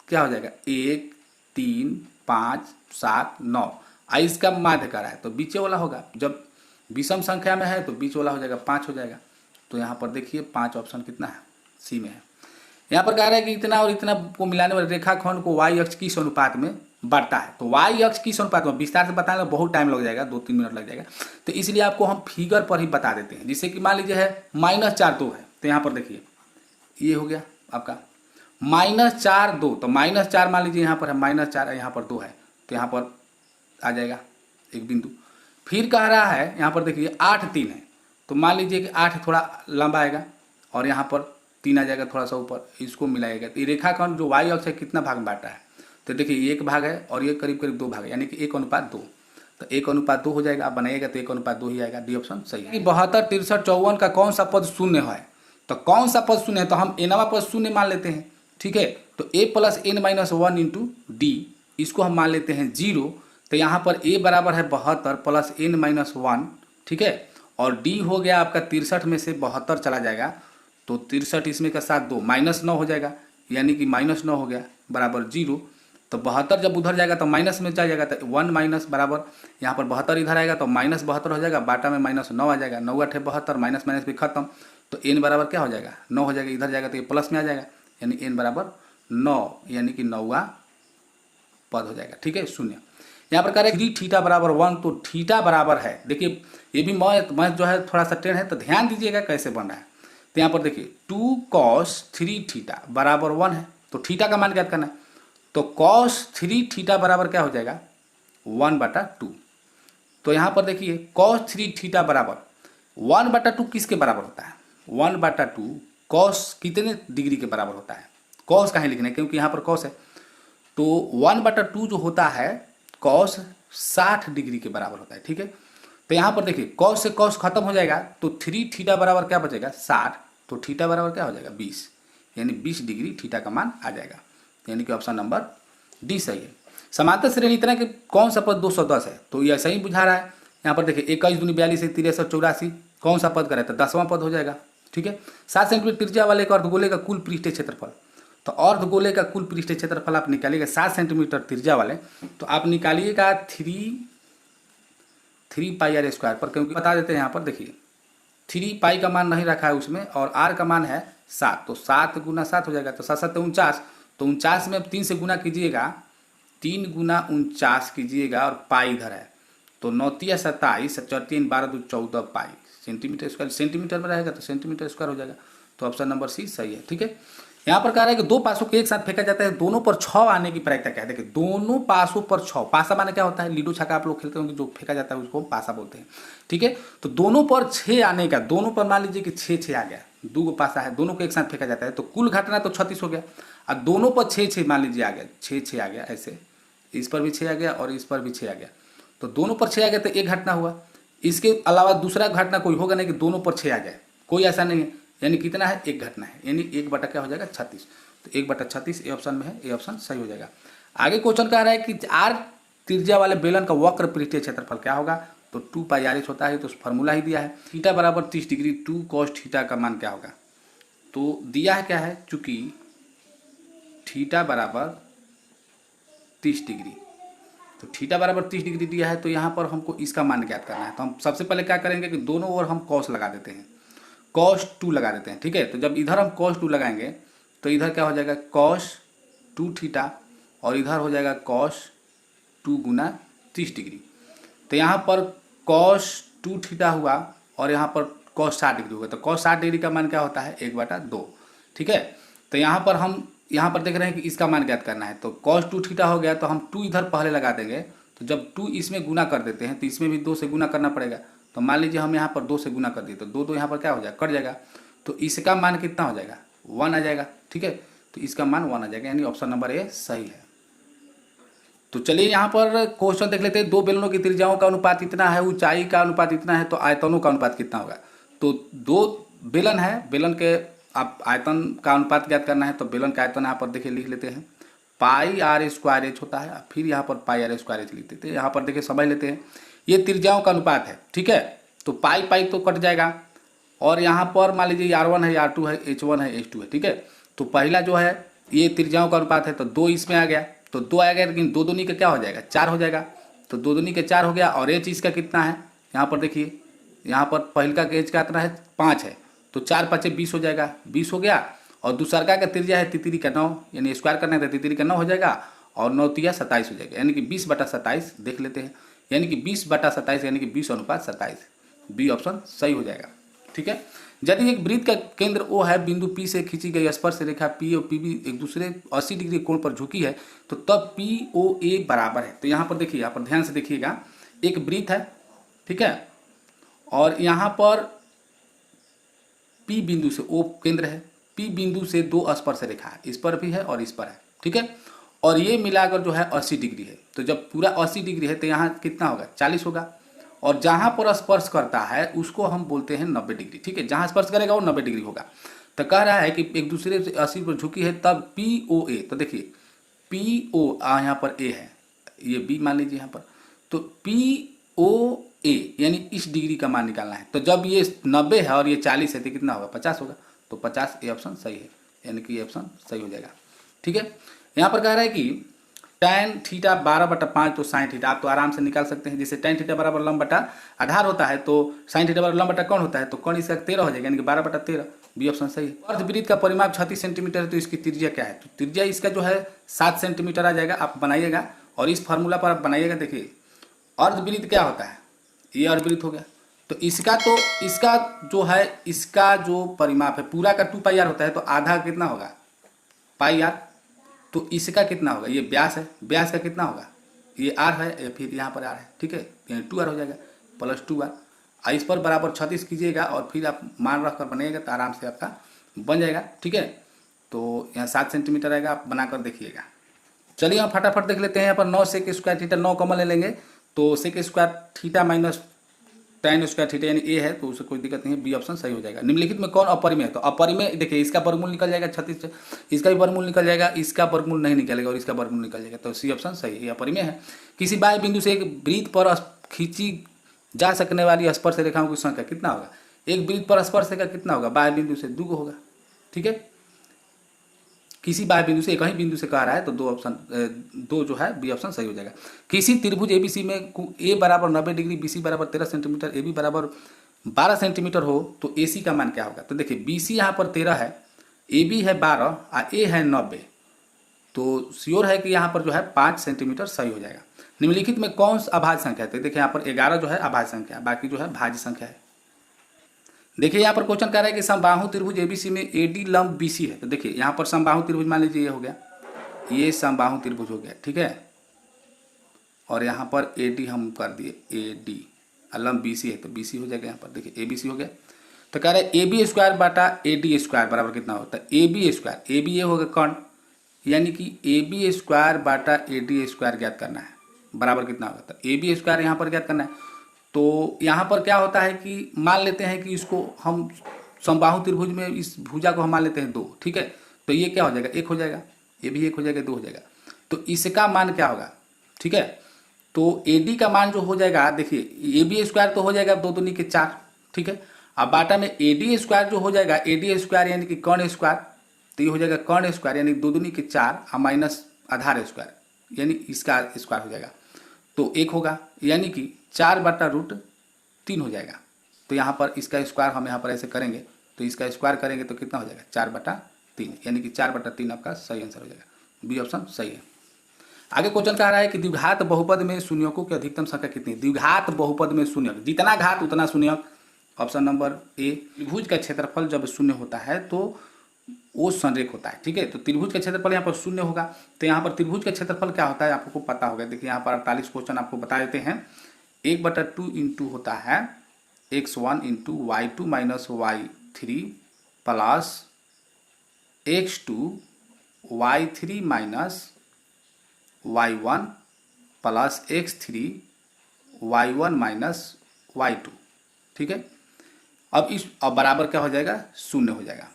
क्या हो जाएगा? 1 3 5 7 9। इसका माध्य कह रहा है तो बीच वाला होगा। जब विषम संख्या में है तो बीच वाला हो जाएगा 5 हो जाएगा। तो यहाँ पर देखिए 5 ऑप्शन कितना है? सी में है। यहाँ पर कह रहा है कि इतना और इतना को मिलाने वाले रेखाखंड को वाई अक्ष किस अनुपात में बढ़ता है। तो वाई अक्ष किस अनुपात में विस्तार से बताने में बहुत टाइम लग जाएगा, 2-3 मिनट लग जाएगा, तो इसलिए आपको हम फिगर पर ही बता देते हैं। जैसे कि मान लीजिए है -4 2 है, तो यहाँ पर देखिए ये हो गया आपका -4 2। तो -4 मान लीजिए यहाँ पर है -4 यहाँ पर 2 है, तो यहाँ पर आ जाएगा एक बिंदु। फिर कह रहा है यहाँ पर देखिए 8 3 है, तो मान लीजिए कि 8 थोड़ा लंबा आएगा और यहाँ पर 3 आ जाएगा थोड़ा सा ऊपर, इसको मिलाएगा। तो ये रेखाखंड जो वाई अक्ष है कितना भाग में बांटा है? तो देखिए 1 भाग है और ये करीब करीब 2 भाग है, यानी कि 1:2। तो 1:2 हो जाएगा। आप बनाइएगा तो 1:2 ही आएगा। डी ऑप्शन सही है। 72 63 54 का कौन सा पद शून्य है? तो कौन सा पद शून्य है? तो हम एनवा पद शून्य मान लेते हैं। ठीक है, तो a + n-1 इंटू डी, इसको हम मान लेते हैं 0। तो यहाँ पर a बराबर है 72 + n-1। ठीक है, और d हो गया आपका 63 में से 72 चला जाएगा, तो 63 इसमें का साथ 2 -9 हो जाएगा, यानी कि -9 हो गया बराबर 0। तो 72 जब उधर जाएगा तो माइनस में जाएगा, तो 1 माइनस बराबर यहाँ पर 72 इधर आएगा तो -72 हो जाएगा, बाटा में -9 आ जाएगा। 9 8 72, माइनस माइनस भी खत्म, तो n बराबर क्या हो जाएगा? 9 हो जाएगा। इधर जाएगा तो ये प्लस में आ जाएगा, यानी n बराबर 9, यानी कि 9वां पद हो जाएगा। ठीक है, शून्य। यहाँ पर कह रहे 3 थीटा बराबर 1, तो थीटा बराबर है, देखिए ये भी मैथ जो है थोड़ा सा टेढ़ है, तो ध्यान दीजिएगा कैसे बन रहा है। तो यहाँ पर देखिए 2 cos 3 थीटा बराबर 1 है, तो थीटा का मान ज्ञात करना है। तो cos 3 थीटा बराबर क्या हो जाएगा? 1/2। तो यहाँ पर देखिए cos 3 थीटा बराबर 1/2 किसके बराबर होता है? 1/2 cos कितने डिग्री के बराबर होता है? cos कहीं लिखना है क्योंकि यहाँ पर cos है, तो 1/2 जो होता है cos 60 डिग्री के बराबर होता है। ठीक है, तो यहाँ पर देखिए cos से cos खत्म हो जाएगा, तो 3 थीटा बराबर क्या बचेगा? 60। तो थीटा बराबर क्या हो जाएगा? 20, यानी 20 डिग्री थीटा का मान आ जाएगा, यानी कि ऑप्शन नंबर डी सही है। समांतर श्रेणी इतना कि कौन सा पद 210 है? तो ये ऐसा ही बुझा रहा है। यहाँ पर देखिए 21 दूनी 42 63 84, कौन सा पद करे? तो 10वां पद हो जाएगा। ठीक है, 7 सेंटीमीटर त्रिज्या वाले एक अर्धगोले का कुल पृष्ठीय क्षेत्रफल, तो अर्धगोले का कुल पृष्ठीय क्षेत्रफल आप निकालिएगा 7 सेंटीमीटर त्रिज्या वाले, तो आप निकालिएगा 3 पाई r स्क्वायर पर, क्योंकि बता देते हैं यहाँ पर देखिए 3 पाई का मान नहीं रखा है उसमें और r का मान है 7, तो 7 × 7 हो जाएगा, तो 7 7 49, तो 49 में 3 से गुना कीजिएगा, 3 × 49 कीजिएगा और पाई इधर है, तो 9 × 27, 4 3 12 2 14 पाई सेंटीमीटर स्क्वायर, सेंटीमीटर में रहेगा तो सेंटीमीटर स्क्वायर हो जाएगा। तो ऑप्शन नंबर सी सही है। ठीक है, यहाँ पर कह रहा है कि 2 पासों को एक साथ फेंका जाता है, दोनों पर 6 आने की प्रायिकता क्या है? देखिए दोनों पासों पर 6, पासा माने क्या होता है? लीडो छक्का आप लोग खेलते होंगे, जो फेंका जाता है उसको पासा बोलते हैं। ठीक है, तो दोनों पर 6 आने का, दोनों पर मान लीजिए कि 6 आ गया, 2 पासा है, दोनों को एक साथ फेंका जाता है, तो कुल घटना तो 36 हो गया। और दोनों पर 6 मान लीजिए आ गया, 6 आ गया, ऐसे इस पर भी 6 आ गया और इस पर भी 6 आ गया, तो दोनों पर 6 आ गया तो एक घटना हुआ। इसके अलावा दूसरा घटना कोई होगा नहीं कि दोनों पर 6 आ जाए, कोई ऐसा नहीं है, यानी कितना है? एक घटना है, यानी 1 क्या हो जाएगा? 36। तो 1/36 ए ऑप्शन में है, ए ऑप्शन सही हो जाएगा। आगे क्वेश्चन कह रहा है कि r त्रिज्या वाले बेलन का वक्र पृष्ठीय क्षेत्रफल क्या होगा? तो 2 पाई r होता है, तो फॉर्मूला ही दिया है। थीटा बराबर 30 डिग्री, 2 cos थीटा का मान क्या होगा? तो दिया है क्या है, चूंकि थीटा बराबर 30 डिग्री, तो थीटा बराबर 30 डिग्री दिया है, तो यहाँ पर हमको इसका मान ज्ञात करना है। तो हम सबसे पहले क्या करेंगे कि दोनों ओर हम cos लगा देते हैं, cos 2 लगा देते हैं। ठीक है, तो जब इधर हम cos 2 लगाएंगे तो इधर क्या हो जाएगा? cos 2 थीटा, और इधर हो जाएगा cos 2 × 30 डिग्री। तो यहाँ पर cos 2 थीटा हुआ और यहाँ पर cos 60 डिग्री हुआ, तो cos 60 डिग्री का मान क्या होता है? 1/2। ठीक है, तो यहाँ पर हम देख रहे हैं कि इसका मान ज्ञात करना है, तो cos 2 थीटा हो गया, तो हम 2 इधर पहले लगा देंगे, तो जब 2 इसमें गुना कर देते हैं तो इसमें भी 2 से गुना करना पड़ेगा। तो मान लीजिए हम यहाँ पर 2 से गुना कर दिए, तो 2 यहाँ पर क्या हो जाएगा? कट जाएगा, तो इसका मान कितना हो जाएगा? 1 आ जाएगा। ठीक है, तो इसका मान 1 आ जाएगा, यानी ऑप्शन नंबर ए सही है। तो चलिए यहाँ पर क्वेश्चन देख लेते हैं। दो बेलनों की त्रिज्याओं का अनुपात इतना है, ऊंचाई का अनुपात इतना है, तो आयतनों का अनुपात कितना होगा। तो दो बेलन है, बेलन के आप आयतन का अनुपात ज्ञात करना है, तो बेलन का आयतन यहाँ पर देखिए लिख लेते हैं, पाई आर स्क्वायर एच होता है, फिर यहाँ पर पाई आर स्क्वायर एच लिख देते हैं। यहाँ पर देखिए समझ लेते हैं, ये त्रिज्याओं का अनुपात है, ठीक है। तो पाई पाई तो कट जाएगा, और यहाँ पर मान लीजिए R1 है, R2 है, H1 है, H2 है, ठीक है। तो पहला जो है ये त्रिज्याओं का अनुपात है, तो 2 इसमें आ गया, तो 2 आ गया, लेकिन दो दूनी का क्या हो जाएगा, 4 हो जाएगा। तो दो दूनी के 4 हो गया, और एच इसका कितना है, यहाँ पर देखिए, यहाँ पर पहलका का एच का कितना है, 5 है, तो 4 5 20 हो जाएगा, 20 हो गया। और दूसरका का त्रिज्या है तितरी का 9, यानी स्क्वायर करना है तो तितरी का 9 हो जाएगा, और 9 तिया 27 हो जाएगा, यानी कि 20/27 देख लेते हैं, यानी कि 20/27 यानी कि 20:27। बी ऑप्शन सही हो जाएगा, ठीक है। यदि एक वृत्त का केंद्र O है, बिंदु P से खींची गई स्पर्श रेखा P और PB एक दूसरे 80 डिग्री कोण पर झुकी है, तो तब POA बराबर है। तो यहाँ पर देखिए, यहाँ पर ध्यान से देखिएगा, एक वृत्त है, ठीक है, और यहाँ पर P बिंदु से O केंद्र है, P बिंदु से दो स्पर्श रेखा है, इस पर भी है और इस पर है, ठीक है, और ये मिलाकर जो है 80 डिग्री है। तो जब पूरा 80 डिग्री है तो यहाँ कितना होगा, 40 होगा, और जहाँ पर स्पर्श करता है उसको हम बोलते हैं 90 डिग्री, ठीक है, जहाँ स्पर्श करेगा वो 90 डिग्री होगा। तो कह रहा है कि एक दूसरे से 80 पर झुकी है, तब POA, तो देखिए PO यहाँ पर A है, ये B मान लीजिए यहाँ पर, तो POA यानी इस डिग्री का मान निकालना है। तो जब ये 90 है और ये 40 है तो कितना होगा, 50 होगा, तो 50 ए ऑप्शन सही है, यानी कि ये ऑप्शन सही हो जाएगा, ठीक है। यहाँ पर कह रहा है कि tan थीटा 12/5 तो sin थीटा, आप तो आराम से निकाल सकते हैं। जैसे tan थीटा बराबर लंब बटा आधार होता है, तो sin थीटा बराबर लंब बटा कौन होता है, तो कौन इसका 13 हो जाएगा, यानी कि 12/13, बी ऑप्शन सही है। अर्धवृत्त का परिमाप 36 सेंटीमीटर है, तो इसकी त्रिज्या क्या है, तो त्रिज्या इसका जो है 7 सेंटीमीटर आ जाएगा। आप बनाइएगा और इस फार्मूला पर आप बनाइएगा। देखिए अर्धवृत्त क्या होता है, ये अर्धवृत्त हो गया, तो इसका जो है, इसका जो परिमाप है पूरा का 2πr होता है, तो आधा कितना होगा, πr, तो इसका कितना होगा, ये व्यास है, व्यास का कितना होगा, ये r है, या फिर यहाँ पर r है, ठीक है, यानी 2r हो जाएगा, प्लस 2r, इस पर बराबर 36 कीजिएगा और फिर आप मान रख कर बनाइएगा तो आराम से आपका बन जाएगा, ठीक है। तो यहाँ 7 सेंटीमीटर आएगा, आप बनाकर देखिएगा। चलिए हम फटाफट देख लेते हैं। यहाँ पर 9 सेक स्क्वायर थीटा, 9 कॉमन ले लेंगे, तो sec square theta minus tan square theta यानी A है, तो उससे कोई दिक्कत नहीं है, बी ऑप्शन सही हो जाएगा। निम्नलिखित में कौन अपरिमेय है, तो अपरिमेय देखिए, इसका वर्गमूल निकल जाएगा 36 से, इसका भी वर्गमूल निकल जाएगा, इसका वर्गमूल नहीं निकलेगा और इसका वर्गमूल निकल जाएगा, तो सी ऑप्शन सही है, ये अपरिमेय है। किसी बाह्य बिंदु से एक वृत्त पर खींची जा सकने वाली स्पर्श रेखाओं की संख्या कितना होगा, एक वृत्त पर स्पर्श रेखा कितना होगा, बाह्य बिंदु से 2 होगा, ठीक है। किसी बाह्य बिंदु से, एक ही बिंदु से कह रहा है, तो दो जो है बी ऑप्शन सही हो जाएगा। किसी त्रिभुज ABC में A बराबर 90 डिग्री, BC बराबर 13 सेंटीमीटर, AB बराबर 12 सेंटीमीटर हो, तो AC का मान क्या होगा, तो देखिए BC यहाँ पर 13 है, AB है 12 और A है 90, तो श्योर है कि यहाँ पर जो है 5 सेंटीमीटर सही हो जाएगा। निम्नलिखित में कौन सा अभाज्य संख्या है, तो देखिए यहाँ पर 11 जो है अभाज्य संख्या है, बाकी जो है भाज्य संख्या है। देखिए यहाँ पर क्वेश्चन कह रहा है कि समबाहु त्रिभुज ABC में AD लंब BC है, तो देखिए यहाँ पर समबाहु त्रिभुज मान लीजिए ये हो गया, ये समबाहु त्रिभुज हो गया, ठीक है, और यहाँ पर AD हम कर दिए AD, लंब BC है तो BC हो जाएगा, यहाँ पर देखिए ABC हो गया। तो कह रहा है AB स्क्वायर बटा AD स्क्वायर बराबर कितना होता है, AB स्क्वायर, AB ये होगा कौन, यानी कि AB स्क्वायर बटा AD स्क्वायर ज्ञात करना है, बराबर कितना होगा, तो AB स्क्वायर यहाँ पर ज्ञात करना है। तो यहाँ पर क्या होता है कि मान लेते हैं कि इसको हम समबाहु त्रिभुज में इस भुजा को हम मान लेते हैं 2, ठीक है, तो ये क्या हो जाएगा, 1 हो जाएगा, ये भी 1 हो जाएगा, 2 हो जाएगा, तो इसका मान क्या होगा, ठीक है। तो AD का मान जो हो जाएगा, देखिए AB स्क्वायर तो हो जाएगा 2 दूनी के 4, ठीक है, अब बाटा में AD स्क्वायर जो हो जाएगा, AD स्क्वायर यानी कि कर्ण स्क्वायर, तो ये हो जाएगा कर्ण स्क्वायर यानी 2 दूनी के 4 और माइनस आधार स्क्वायर यानी इसका स्क्वायर हो जाएगा, तो 1 होगा, यानी कि 4/√3 हो जाएगा। तो यहाँ पर इसका स्क्वायर हम यहाँ पर ऐसे करेंगे, तो इसका स्क्वायर करेंगे तो कितना हो जाएगा, 4/3, यानी कि 4/3 आपका सही आंसर हो जाएगा, बी ऑप्शन सही है। आगे क्वेश्चन कह रहा है कि द्विघात बहुपद में शून्यकों की अधिकतम संख्या कितनी है, द्विघात बहुपद में शून्यक, जितना घात उतना शून्यक, ऑप्शन नंबर ए। त्रिभुज का क्षेत्रफल जब शून्य होता है तो वो संरेख होता है, ठीक है, तो त्रिभुज का क्षेत्रफल यहाँ पर शून्य होगा, तो यहाँ पर त्रिभुज का क्षेत्रफल क्या होता है आपको पता होगा। देखिए यहाँ पर 48 क्वेश्चन आपको बता देते हैं। 1/2 इंटू होता है x1 into y2 minus y3 plus x2 y3 minus y1 plus x3 y1 minus y2, ठीक है। अब बराबर क्या हो जाएगा, शून्य हो जाएगा।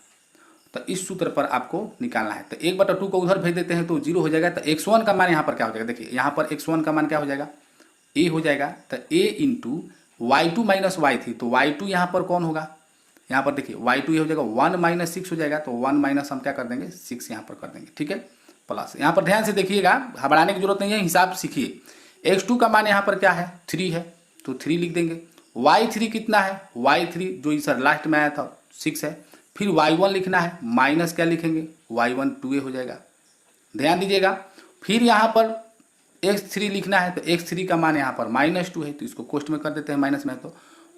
तो इस सूत्र पर आपको निकालना है। तो 1/2 को उधर भेज देते हैं तो 0 हो जाएगा। तो x1 का मान यहाँ पर क्या हो जाएगा, देखिए यहाँ पर x1 का मान क्या हो जाएगा, a हो जाएगा। तो a into y2 minus y3, तो y2 यहाँ पर कौन होगा, यहाँ पर देखिए y2 ये हो जाएगा 1 माइनस 6 हो जाएगा। तो 1 माइनस हम क्या कर देंगे 6 यहाँ पर कर देंगे, ठीक है। प्लस यहाँ पर ध्यान से देखिएगा, घबराने की जरूरत नहीं है, हिसाब सीखिए। x2 का मान यहाँ पर क्या है 3 है, तो 3 लिख देंगे। y3 कितना है, y3 जो इस लास्ट में आया था 6 है। फिर y1 लिखना है, माइनस क्या लिखेंगे y1 2a हो जाएगा, ध्यान दीजिएगा। फिर यहाँ पर x3 लिखना है, तो x3 का मान यहाँ पर -2 है, तो इसको कोष्ट में कर देते हैं माइनस में। तो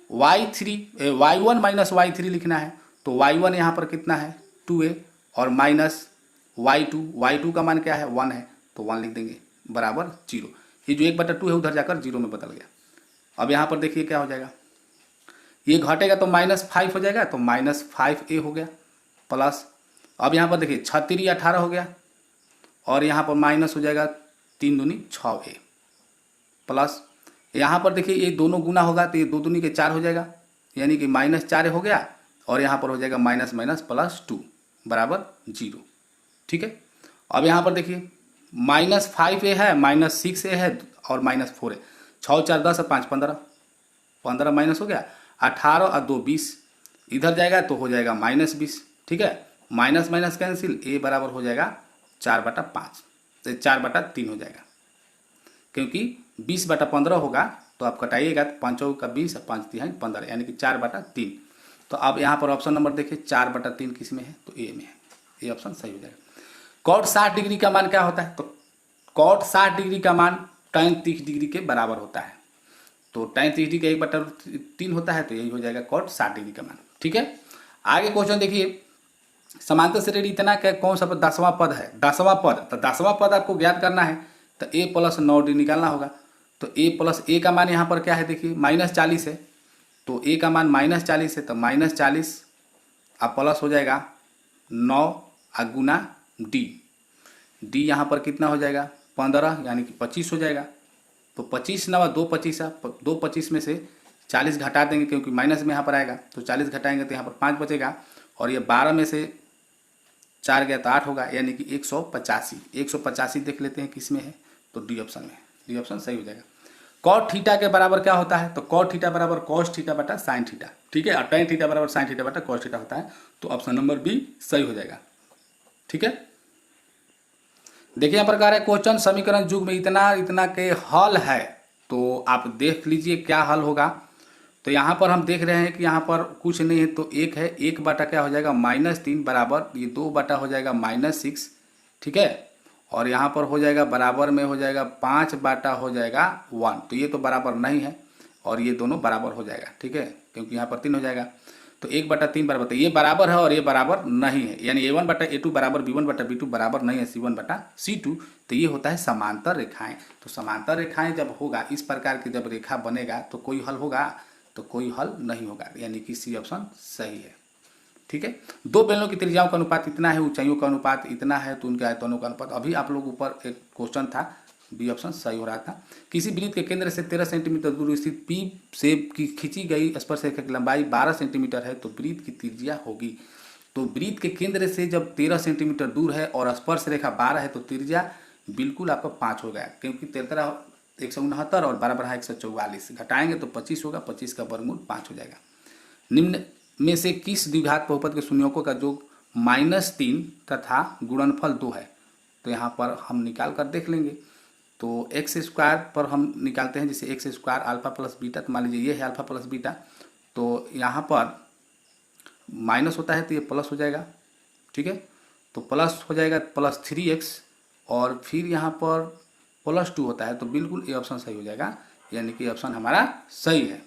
y1 माइनस y3 लिखना है, तो y1 यहाँ पर कितना है 2a और माइनस y2 का मान क्या है 1 है, तो 1 लिख देंगे बराबर 0। ये जो 1/2 है उधर जाकर 0 में बदल गया। अब यहाँ पर देखिए क्या हो जाएगा, ये घटेगा तो -5 हो जाएगा, तो -5a हो गया। प्लस अब यहाँ पर देखिए 36 18 हो गया, और यहाँ पर माइनस हो जाएगा 3 दूनी 6a। प्लस यहाँ पर देखिए ये दोनों गुना होगा तो ये 2 दूनी के 4 हो जाएगा, यानी कि -4 हो गया, और यहाँ पर हो जाएगा माइनस माइनस +2 बराबर 0, ठीक है। अब यहाँ पर देखिए -5a है, -6a है और -4 है। 6 4 10 5 15, 15 माइनस हो गया, 18 और 2 20, इधर जाएगा तो हो जाएगा -20, ठीक है। माइनस माइनस कैंसिल, a बराबर हो जाएगा 4/5, तो 4/3 हो जाएगा, क्योंकि 20/15 होगा तो आप कटाइएगा, 5 का 20 और 5 तिहाई 15, यानी कि 4/3। तो अब यहाँ पर ऑप्शन नंबर देखिए 4/3 किस में है, तो ए में है, ये ऑप्शन सही हो जाएगा। कॉट 60 डिग्री का मान क्या होता है, तो कॉट 60 डिग्री का मान tan 30 डिग्री के बराबर होता है। तो tan 30 डिग्री का 1/3 होता है, तो यही हो जाएगा कॉट 60 डिग्री का मान, ठीक है। आगे क्वेश्चन देखिए, समांतर श्रेणी इतना क्या कौन सा 10वां पद है, 10वां पद, तो 10वां पद आपको ज्ञात करना है, तो a + 9d निकालना होगा। तो a + a का मान यहाँ पर क्या है, देखिए -40 है, तो a का मान -40 है, तो -40 अब प्लस हो जाएगा 9 गुना d, यहाँ पर कितना हो जाएगा 15, यानी कि 25 हो जाएगा। तो 25 9 2 25 है, 2 25 में से 40 घटा देंगे, क्योंकि माइनस में यहाँ पर आएगा, तो 40 घटाएंगे तो यहाँ पर 5 बचेगा, और ये 12 में से 4 गया तो 8 होगा, यानी कि 185 देख लेते हैं किस में है, तो डी ऑप्शन में, डी ऑप्शन सही हो जाएगा। कॉट थीटा के बराबर क्या होता है, तो कॉट थीटा बराबर कॉस थीटा बटा साइन थीटा, ठीक है, और tan थीटा बराबर साइन थीटा बटा कॉस थीटा होता है, तो ऑप्शन नंबर बी सही हो जाएगा, ठीक है। देखिए यहाँ पर कह रहा है क्वेश्चन समीकरण युग में इतना इतना के हल है, तो आप देख लीजिए क्या हल होगा। तो यहाँ पर हम देख रहे हैं कि यहाँ पर कुछ नहीं है, तो 1 है, 1 बटा क्या हो जाएगा -3 बराबर ये 2 बटा हो जाएगा -6, ठीक है। और यहाँ पर हो जाएगा बराबर में हो जाएगा 5 बटा हो जाएगा 1, तो ये तो बराबर नहीं है, और ये दोनों बराबर हो जाएगा, ठीक है, क्योंकि यहाँ पर 3 हो जाएगा। तो 1/3 बराबर, तो ये बराबर है और ये बराबर नहीं है, यानी a1/a2 बराबर b1/b2 बराबर नहीं है c1/c2, तो ये होता है समांतर रेखाएं। तो समांतर रेखाएं जब होगा, इस प्रकार की जब रेखा बनेगा तो कोई हल होगा, तो कोई हल नहीं होगा, यानी कि सी ऑप्शन सही है, ठीक है। दो बेलनों की त्रिज्याओं का अनुपात इतना है, ऊंचाइयों का अनुपात इतना है, तो उनके आयतनों का अनुपात, अभी आप लोग ऊपर एक क्वेश्चन था, बी ऑप्शन सही हो रहा था। किसी वृत्त के केंद्र से 13 सेंटीमीटर दूर स्थित पी से की खींची गई स्पर्शरेखा की लंबाई 12 सेंटीमीटर है, तो वृत्त की त्रिज्या होगी। तो वृत्त के केंद्र से जब 13 सेंटीमीटर दूर है और स्पर्श रेखा 12 है, तो त्रिज्या बिल्कुल आपका 5 हो गया, क्योंकि 13 169 और 12 बढ़ा 144, घटाएंगे तो 25 होगा, 25 का वर्गमूल 5 हो जाएगा। निम्न में से किस द्विघात बहुपद के शून्यों का योग -3 तथा गुणनफल 2 है, तो यहाँ पर हम निकाल कर देख लेंगे। तो x² पर हम निकालते हैं, जैसे x² अल्फा प्लस बीटा, तो मान लीजिए ये है अल्फा प्लस बीटा, तो यहाँ पर माइनस होता है तो ये प्लस हो जाएगा, ठीक है। तो प्लस हो जाएगा +3x, और फिर यहाँ पर +2 होता है, तो बिल्कुल ये ऑप्शन सही हो जाएगा, यानी कि ऑप्शन हमारा सही है।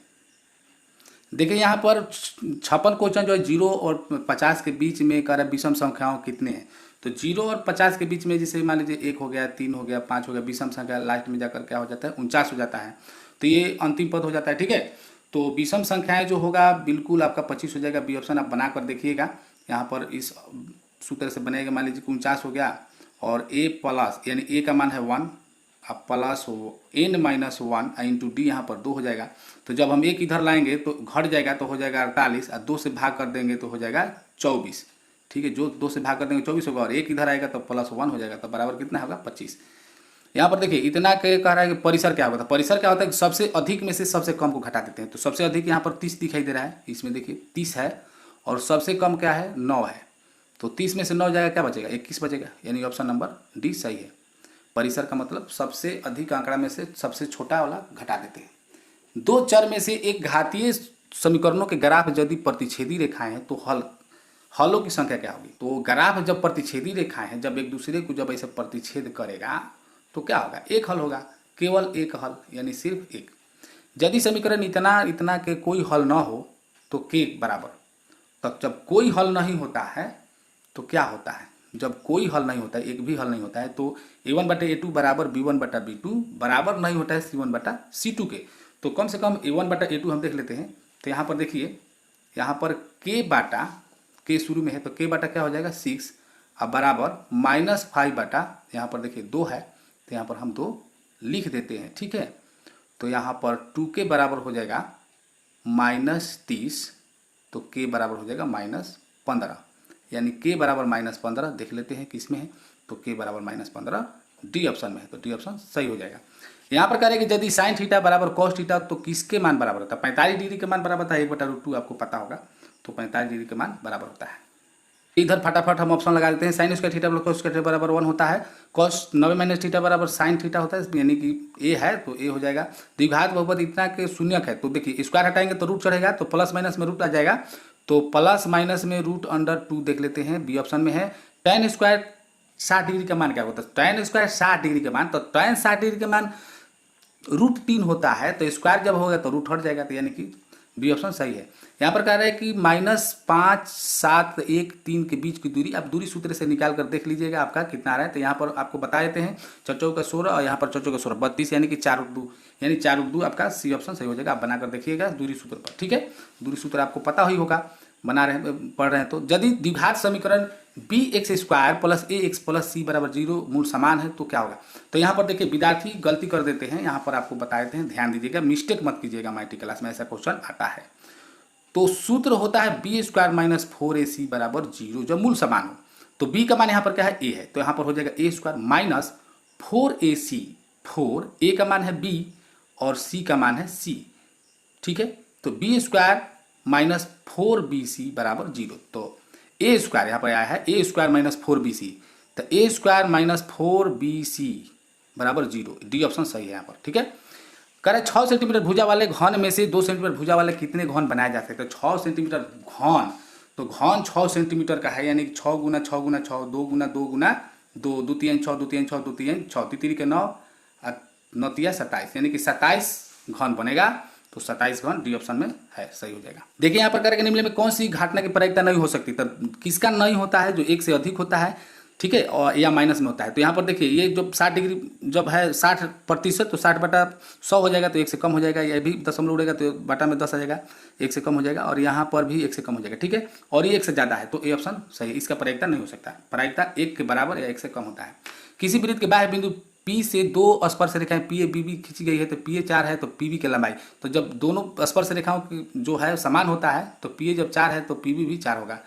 देखिए यहाँ पर 56 क्वेश्चन जो है 0 और 50 के बीच में कर विषम संख्याओं कितने हैं, तो 0 और 50 के बीच में, जैसे मान लीजिए 1 हो गया, 3 हो गया, 5 हो गया, विषम संख्या लास्ट में जाकर क्या हो जाता है 49 हो जाता है, तो ये अंतिम पद हो जाता है, ठीक है। तो विषम संख्याएं जो होगा बिल्कुल आपका 25 हो जाएगा, बी ऑप्शन आप बना कर देखिएगा, यहाँ पर इस सूत्र से बनेगा, मान लीजिए 49 हो गया, और a प्लस यानी a का मान है 1, अब प्लस n-1 इंटू डी यहाँ पर 2 हो जाएगा। तो जब हम एक इधर लाएंगे तो घट जाएगा, तो हो जाएगा 48 और 2 से भाग कर देंगे तो हो जाएगा 24। ठीक है, जो 2 से भाग कर देंगे 24 होगा और एक इधर आएगा तो +1 हो जाएगा, तो बराबर कितना होगा 25। यहाँ पर देखिए इतना के कह रहा है कि परिसर क्या होता है। परिसर क्या होता है कि सबसे अधिक में से सबसे कम को घटा देते हैं। तो सबसे अधिक यहाँ पर 30 दिखाई दे रहा है, इसमें देखिए 30 है और सबसे कम क्या है 9 है। तो 30 में से 9 जाएगा, क्या बचेगा 21 बचेगा, यानी ऑप्शन नंबर डी सही है। परिसर का मतलब सबसे अधिक आंकड़ा में से सबसे छोटा वाला घटा देते हैं। दो चर में से एक घातीय समीकरणों के ग्राफ यदि प्रतिच्छेदी रेखाएं हैं तो हलों की संख्या क्या होगी। तो ग्राफ जब प्रतिच्छेदी रेखाएं हैं, जब एक दूसरे को जब ऐसे प्रतिच्छेद करेगा तो क्या होगा, एक हल होगा, केवल एक हल, यानी सिर्फ एक। यदि समीकरण इतना इतना के कोई हल न हो तो के बराबर। तब जब कोई हल नहीं होता है तो क्या होता है, जब कोई हल नहीं होता है, एक भी हल नहीं होता है, तो a1/a2 बराबर b1/b2 बराबर नहीं होता है c1/c2 के। तो कम से कम a1/a2 हम देख लेते हैं। तो यहाँ पर देखिए, यहाँ पर k शुरू में है तो k बटा क्या हो जाएगा 6, अब बराबर -5 यहाँ पर देखिए 2 है, तो यहाँ पर हम 2 लिख देते हैं। ठीक है, तो यहाँ पर 2k बराबर हो जाएगा -30, तो k बराबर हो जाएगा -15, यानी k बराबर -15 देख लेते हैं किस में है, तो k बराबर -15 डी ऑप्शन में है, तो डी ऑप्शन सही हो जाएगा। यहाँ पर कह रहे हैं कि यदि साइन थीटा बराबर कॉस थीटा तो किसके मान बराबर होता है, 45 डिग्री के मान बराबर होता है 1/√2, आपको पता होगा, तो 45 डिग्री के मान बराबर होता है। इधर फटाफट हम ऑप्शन लगा देते हैं। Sine square theta plus cos square theta बराबर 1 होता है, कॉस 90 - थीटा बराबर साइन थीटा होता है, यानी कि ए है तो ए हो जाएगा। द्विघात बहुपद इतना के शून्यक है, तो देखिए स्क्वायर हटाएंगे तो रूट चढ़ेगा, तो प्लस माइनस में रूट आ जाएगा, तो प्लस माइनस में √2 देख लेते हैं, बी ऑप्शन में है। tan स्क्वायर 60 डिग्री का मान क्या होता है, tan स्क्वायर 60 डिग्री का मान, तो tan 60 डिग्री का मान √3 होता है, तो स्क्वायर जब होगा तो रूट हट जाएगा, तो यानी कि बी ऑप्शन सही है। यहाँ पर कह रहा है कि -5, 7, 1, 3 के बीच की दूरी, आप दूरी सूत्र से निकाल कर देख लीजिएगा आपका कितना आ रहा है। तो यहाँ पर आपको बता देते हैं 4 का 16 और यहाँ पर 4 का 16 32, यानी कि 4√2, यानी 4√2 आपका सी ऑप्शन सही हो जाएगा। आप बनाकर देखिएगा दूरी सूत्र पर। ठीक है, दूरी सूत्र आपको पता ही होगा, बना रहे पढ़ रहे हैं। तो यदि द्विघात समीकरण bx² + ax + c बराबर 0 मूल समान है तो क्या होगा। तो यहाँ पर देखिए विद्यार्थी गलती कर देते हैं, यहाँ पर आपको बता देते हैं, ध्यान दीजिएगा, मिस्टेक मत कीजिएगा, माइटी क्लास में ऐसा क्वेश्चन आता है। तो सूत्र होता है b² - 4ac बराबर 0 जब मूल समान हो। तो b का मान यहाँ पर क्या है a है, तो यहाँ पर हो जाएगा a² - 4ac, 4 a का मान है b और c का मान है c। ठीक है, तो b² - 4bc बराबर 0, तो a² यहाँ पर आया है a² - 4bc, तो a² - 4bc बराबर 0, डी ऑप्शन सही है यहाँ पर। ठीक है, कह रहे 6 सेंटीमीटर भुजा वाले घन में से 2 सेंटीमीटर भुजा वाले कितने घन बनाए जा सकते हैं। 6 सेंटीमीटर घन, तो घन 6 सेंटीमीटर का है, यानी कि 6 × 6 × 6, 2 × 2 × 2, 2 3 6, 2 3 6, 2 3 6, 3 के 9 और 9 27, यानी कि 27 घन बनेगा, तो 27 घन डी ऑप्शन में है, सही हो जाएगा। देखिए यहाँ पर करेंगे निम्न में कौन सी घटना की प्रायिकता नहीं हो सकती, तब किसका नहीं होता है, जो 1 से अधिक होता है, ठीक है, और या माइनस में होता है। तो यहाँ पर देखिए ये जब 60 डिग्री जब है 60%, तो 60/100 हो जाएगा, तो 1 से कम हो जाएगा, ये भी दशमलव उड़ेगा तो बटा में 10 आ जाएगा, 1 से कम हो जाएगा, और यहाँ पर भी 1 से कम हो जाएगा। ठीक है, और ये 1 से ज़्यादा है तो ए ऑप्शन सही है, इसका प्रायिकता नहीं हो सकता। प्रायिकता 1 के बराबर या 1 से कम होता है। किसी वृत्त के बाह्य बिंदु P से 2 स्पर्श रेखाएं PA BB खींची गई है, तो PA 4 है तो PB की लंबाई, तो जब दोनों स्पर्श रेखाओं की जो है समान होता है, तो PA जब 4 है तो PB भी 4 होगा।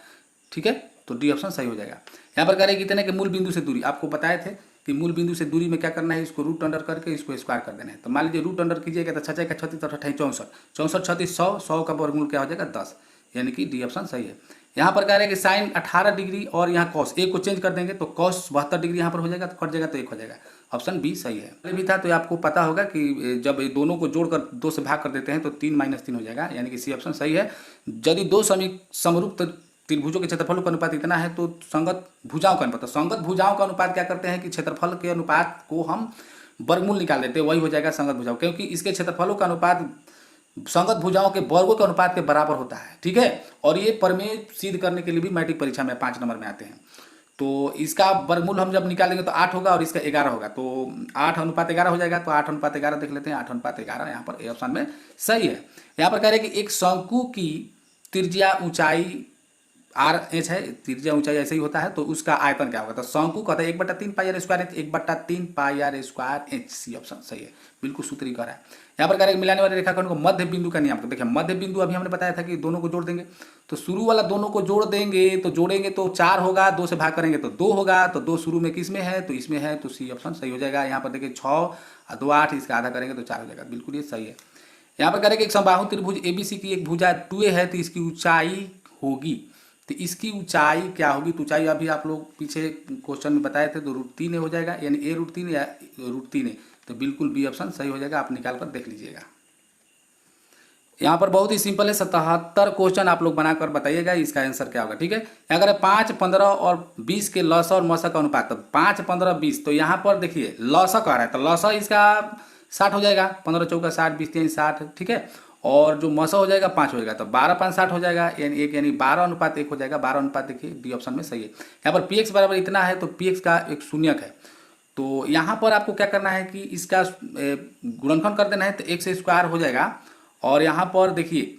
ठीक है, तो डी ऑप्शन सही हो जाएगा। यहाँ पर कह रहे हैं कितने के मूल बिंदु से दूरी, आपको बताए थे कि मूल बिंदु से दूरी में क्या करना है, इसको रूट अंडर करके इसको स्क्वायर कर देना है। तो मान लीजिए रूट अंडर कीजिएगा तो 6 का 36 और 28 64, 64 36 100, 100 का वर्गमूल क्या हो जाएगा 10, यानी कि डी ऑप्शन सही है। यहाँ पर कह रहे हैं कि साइन 18 डिग्री और यहाँ कॉस, एक को चेंज कर देंगे तो कॉस 72 डिग्री यहाँ पर हो जाएगा, तो कट जाएगा तो 1 हो जाएगा, ऑप्शन बी सही है। पहले भी था तो आपको पता होगा कि जब दोनों को जोड़कर 2 से भाग कर देते हैं तो 3 - 3 हो जाएगा, यानी कि सी ऑप्शन सही है। यदि 2 समरूप त्रिभुजों के क्षेत्रफलों का अनुपात इतना है तो संगत भुजाओं का अनुपात, तो संगत भुजाओं का अनुपात क्या करते हैं कि क्षेत्रफल के अनुपात को हम वर्गमूल निकाल देते हैं, वही हो जाएगा संगत भुजाओं, क्योंकि इसके क्षेत्रफलों का अनुपात संगत भुजाओं के वर्गों के अनुपात के बराबर होता है। ठीक है, और ये प्रमेय सिद्ध करने के लिए भी मैट्रिक परीक्षा में 5 नंबर में आते हैं। तो इसका वर्गमूल हम जब निकालेंगे तो 8 होगा और इसका 11 होगा, तो 8:11 हो जाएगा, तो 8:11 देख लेते हैं, 8:11 यहाँ पर ए ऑप्शन में सही है। यहाँ पर कह रहे हैं कि एक शंकु की त्रिज्या ऊंचाई RH है, त्रिज्या ऊंचाई ऐसे ही होता है, तो उसका आयतन क्या होगा? तो शंकु कहता है 1/3 pi r square h, 1/3 pi r square h. C option सही है, बिल्कुल सूत्र ही कह रहा है। यहाँ पर कह रहा है मिलाने वाले रेखाखंड को मध्य बिंदु का नियम। देखिए मध्य बिंदु अभी हमने बताया था कि दोनों को जोड़ देंगे, तो शुरू वाला दोनों को जोड़ देंगे, तो जोड़ेंगे तो 4 होगा, 2 से भाग करेंगे तो 2 होगा, तो 2 शुरू में किस में है? तो इसमें है, तो सी ऑप्शन सही हो जाएगा। यहाँ पर देखिए 6 और 2 8, इसका आधा करेंगे तो 4 हो जाएगा, बिल्कुल ये सही है। यहाँ पर करेंगे एक समबाहु त्रिभुज ABC की एक भुजा 2A है, तो इसकी ऊंचाई होगी, तो इसकी ऊंचाई क्या होगी? तो ऊंचाई अभी आप लोग पीछे क्वेश्चन में बताए थे, तो √3 हो जाएगा, यानी A√3 या √3, तो बिल्कुल बी ऑप्शन सही हो जाएगा। आप निकाल कर देख लीजिएगा। यहाँ पर बहुत ही सिंपल है, 77 क्वेश्चन आप लोग बनाकर बताइएगा इसका आंसर क्या होगा। ठीक है, अगर 5, 15 और 20 के लौसा और मौसा का अनुपात, तो 5, 15, 20, तो यहाँ पर देखिए लौसा कह रहा है, तो लौसा इसका 60 हो जाएगा, 15 चौका 60, 20 3 60, ठीक है। और जो मौसा हो जाएगा 5 हो जाएगा, तो 12 5 60 हो जाएगा, यानी 1, यानी 12:1 हो जाएगा। 12:1 देखिए डी ऑप्शन में सही है। यहाँ पर px बराबर इतना है, तो px का एक शून्यक है, तो यहाँ पर आपको क्या करना है कि इसका गुणनखंड कर देना है, तो x² हो जाएगा। और यहाँ पर देखिए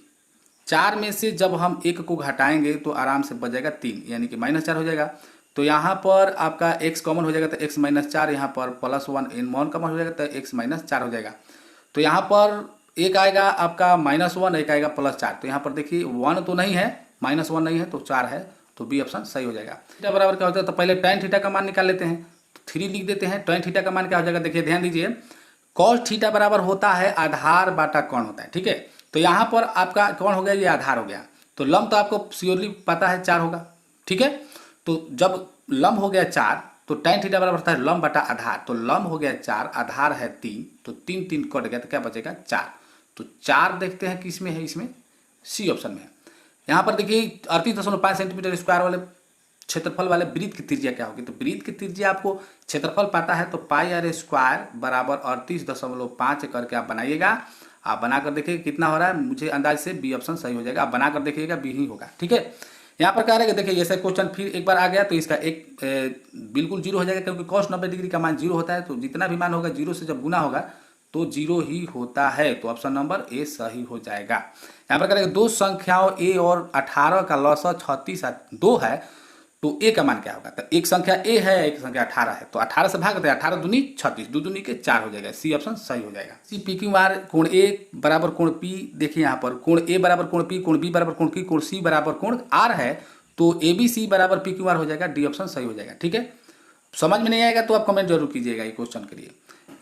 4 में से जब हम 1 को घटाएंगे तो आराम से बच जाएगा 3, यानी कि -4 हो जाएगा। तो यहाँ पर आपका x कॉमन हो जाएगा, तो x - 4, यहाँ पर +1 इन कॉमन हो जाएगा, तो x - 4 हो जाएगा। तो यहाँ पर एक आएगा आपका -1, एक आएगा +4, तो यहाँ पर देखिए 1 तो नहीं है, -1 नहीं है, तो 4 है, तो बी ऑप्शन सही हो जाएगा। थीटा बराबर क्या होता है? तो पहले tan थीटा का मान निकाल लेते हैं, तो 3 लिख देते हैं। tan थीटा का मान क्या हो जाएगा? देखिए ध्यान दीजिए, cos थीटा बराबर होता है आधार बाटा कोण होता है, ठीक है। तो यहाँ पर आपका कौन हो गया? ये आधार हो गया, तो लंब तो आपको श्योरली पता है 4 होगा, ठीक है। तो जब लंब हो गया 4, तो tan थीटा बराबर होता है लंब बटा आधार, तो लंब हो गया 4, आधार है 3, तो 3 3 कट गया, तो क्या बचेगा? 4। तो 4 देखते हैं किस में है, इसमें सी ऑप्शन में है। यहाँ पर देखिए 38.5 सेंटीमीटर स्क्वायर वाले क्षेत्रफल वाले वृत्त की त्रिज्या क्या होगी? तो वृत्त की त्रिज्या आपको क्षेत्रफल पता है, तो पाई आर स्क्वायर बराबर 38.5 करके आप बनाइएगा। आप बनाकर देखिए कितना हो रहा है, मुझे अंदाज से बी ऑप्शन सही हो जाएगा। आप बनाकर देखिएगा बी ही होगा, ठीक है। यहाँ पर क्या रहेगा? देखिए जैसे क्वेश्चन फिर एक बार आ गया, तो इसका एक बिल्कुल 0 हो जाएगा, क्योंकि cos 90 डिग्री का मान 0 होता है, तो जितना भी मान होगा 0 से जब गुना होगा तो 0 ही होता है, तो ऑप्शन नंबर ए सही हो जाएगा। यहाँ पर करेंगे दो संख्याओं a और 18 का लौसा 36 2 है, तो ए का मान क्या होगा? तो एक संख्या ए है, एक संख्या 18 है, तो 18 से भाग देते हैं, 18 दूनी 36, 2 दूनी के 4 हो जाएगा, सी ऑप्शन सही हो जाएगा। सी पी क्यू आर कोण ए बराबर कोण पी, देखिए यहाँ पर कोण ए बराबर कोण पी, कोण बी बराबर कोण पी, कोण सी बराबर कोण आर है, तो ए बी सी बराबर पी क्यू आर हो जाएगा, डी ऑप्शन सही हो जाएगा, ठीक है। समझ में नहीं आएगा तो आप कमेंट जरूर कीजिएगा ये क्वेश्चन के लिए।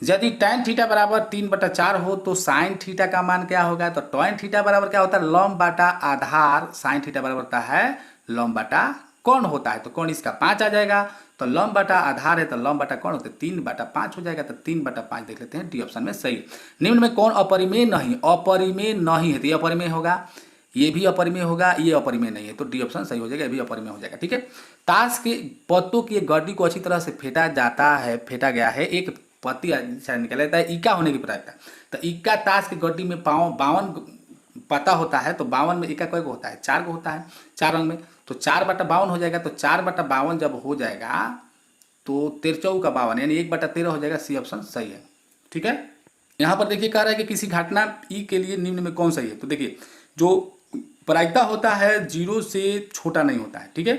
यदि tan थीटा बराबर 3/4 हो, तो sin थीटा का मान क्या होगा? तो tan थीटा बराबर क्या होता है? लंब बाटा आधार, sin थीटा बराबर होता है लंब बाटा कोण होता है, तो कोण इसका 5 आ जाएगा। तो लंब बटा आधार है, तो लंब बटा कोण होता है 3/5 हो जाएगा, तो 3/5 देख लेते हैं, डी ऑप्शन में सही। निम्न में कौन अपरिमेय नहीं? अपरिमेय नहीं है, तो ये अपरिमेय होगा, ये भी अपरिमेय होगा, ये अपरिमेय नहीं है, तो डी ऑप्शन सही हो जाएगा, ये भी अपरिमेय हो जाएगा, ठीक है। ताश के पत्तों की गड्डी को अच्छी तरह से फेंटा जाता है, फेंटा गया है, एक पत्ती निकल जाता है, इक्का होने की प्रायिकता। तो इक्का ताश की गड्डी में 52 पता होता है, तो 52 में इक्का कोई को होता है? 4 को होता है, 4 रंग में, तो 4/52 हो जाएगा। तो 4/52 जब हो जाएगा तो 13 का 52, यानी 1/13 हो जाएगा, सी ऑप्शन सही है, ठीक है। यहाँ पर देखिए कह रहा है कि किसी घटना ई के लिए निम्न में कौन सही है? तो देखिए जो प्रायिकता होता है 0 से छोटा नहीं होता है, ठीक है,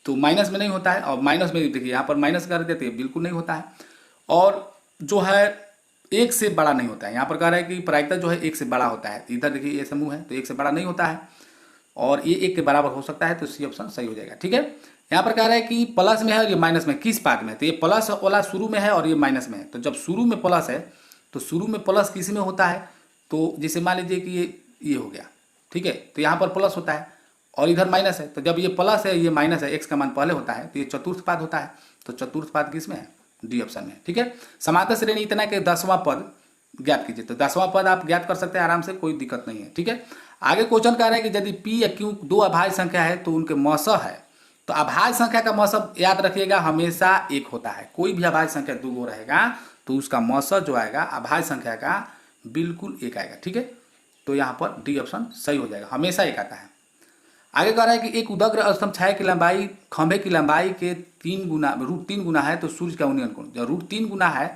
तो माइनस में नहीं होता है, और माइनस में देखिए यहाँ पर माइनस कर देते हैं, बिल्कुल नहीं होता है। और जो है 1 से बड़ा नहीं होता है, यहाँ पर कह रहा है कि प्रायिकता जो है 1 से बड़ा होता है, इधर देखिए ये समूह है, तो 1 से बड़ा नहीं होता है, और ये 1 के बराबर हो सकता है, तो सी ऑप्शन सही हो जाएगा, ठीक है। यहाँ पर कह रहा है कि प्लस में है और ये माइनस में, किस पाद में? तो ये प्लस वाला शुरू में है और ये माइनस में है, तो जब शुरू में प्लस है, तो शुरू में प्लस किस में होता है? तो जैसे मान लीजिए कि ये हो गया, ठीक है, तो यहाँ पर प्लस होता है और इधर माइनस है, तो जब ये प्लस है ये माइनस है, एक्स का मान पहले होता है, तो ये चतुर्थ पाद होता है, तो चतुर्थ पाद किस में है? डी ऑप्शन में, ठीक है। समांतर श्रेणी इतना कि 10वां पद ज्ञात कीजिए, तो 10वां पद आप ज्ञात कर सकते हैं आराम से, कोई दिक्कत नहीं है, ठीक है। आगे क्वेश्चन कह रहा है कि यदि पी या क्यू दो अभाज्य संख्या है तो उनके मौसा है, तो अभाज्य संख्या का मौसा याद रखिएगा हमेशा 1 होता है, कोई भी अभाज्य संख्या 2 गो रहेगा तो उसका मौसा जो आएगा अभाज्य संख्या का बिल्कुल 1 आएगा, ठीक है। तो यहाँ पर डी ऑप्शन सही हो जाएगा, हमेशा 1 आता है। आगे कह रहा है कि एक उदग्र स्तंभ छाया की लंबाई खंभे की लंबाई के 3 गुना √3 गुना है, तो सूर्य का उन्नयन कोण जब √3 गुना है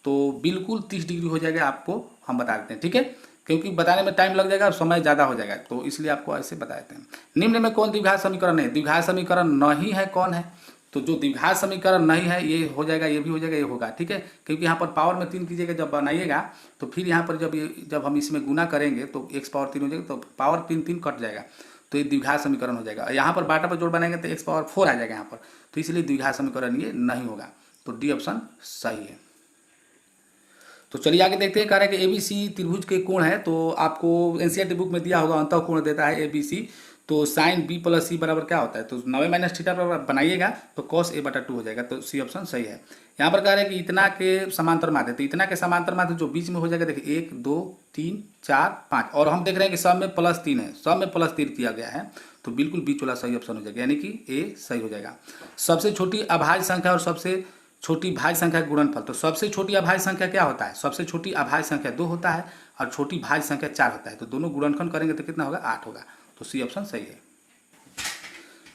तो बिल्कुल 30 डिग्री हो जाएगा, आपको हम बता देते हैं, ठीक है। क्योंकि बताने में टाइम लग जाएगा और समय ज़्यादा हो जाएगा, तो इसलिए आपको ऐसे बता देते हैं। निम्न में कौन द्विघात समीकरण है? द्विघात समीकरण नहीं है, कौन है? तो जो द्विघात समीकरण नहीं है ये हो जाएगा, ये भी हो जाएगा, ये होगा, ठीक है। क्योंकि यहाँ पर पावर में 3 कीजिएगा जब बनाइएगा, तो फिर यहाँ पर जब हम इसमें गुना करेंगे तो x पावर 3 हो जाएगा, तो पावर 3 कट जाएगा, तो ये द्विघात समीकरण हो जाएगा। यहाँ पर बाटा पर जोड़ बनाएंगे तो x पावर 4 आ जाएगा यहाँ पर, तो इसलिए द्विघात समीकरण ये नहीं होगा, तो डी ऑप्शन सही है। तो चलिए आगे देखते हैं। कह रहा है कि एबीसी त्रिभुज के कोण है, तो आपको एनसीईआरटी बुक में दिया होगा अंतःकोण देता है एबीसी, तो साइन बी प्लस सी बराबर क्या होता है? तो 90 माइनस थीटा पर बनाइएगा तो कॉस a/2 हो जाएगा, तो सी ऑप्शन सही है। यहाँ पर कह रहे हैं कि इतना के समांतर माध्य, तो इतना के समांतर माध्य जो बीच में हो जाएगा, देखिए 1 2 3 4 5, और हम देख रहे हैं कि सब में +3 है, सब में +3 किया गया है, तो बिल्कुल बीच वाला सही ऑप्शन हो जाएगा, यानी कि ए सही हो जाएगा। सबसे छोटी अभाज्य संख्या और सबसे छोटी भाज्य संख्या का गुणनफल, तो सबसे छोटी अभाज्य संख्या क्या होता है? सबसे छोटी अभाज्य संख्या 2 होता है और छोटी भाज्य संख्या 4 होता है, तो दोनों गुणनखंड करेंगे तो कितना होगा? 8 होगा, तो सी ऑप्शन सही है।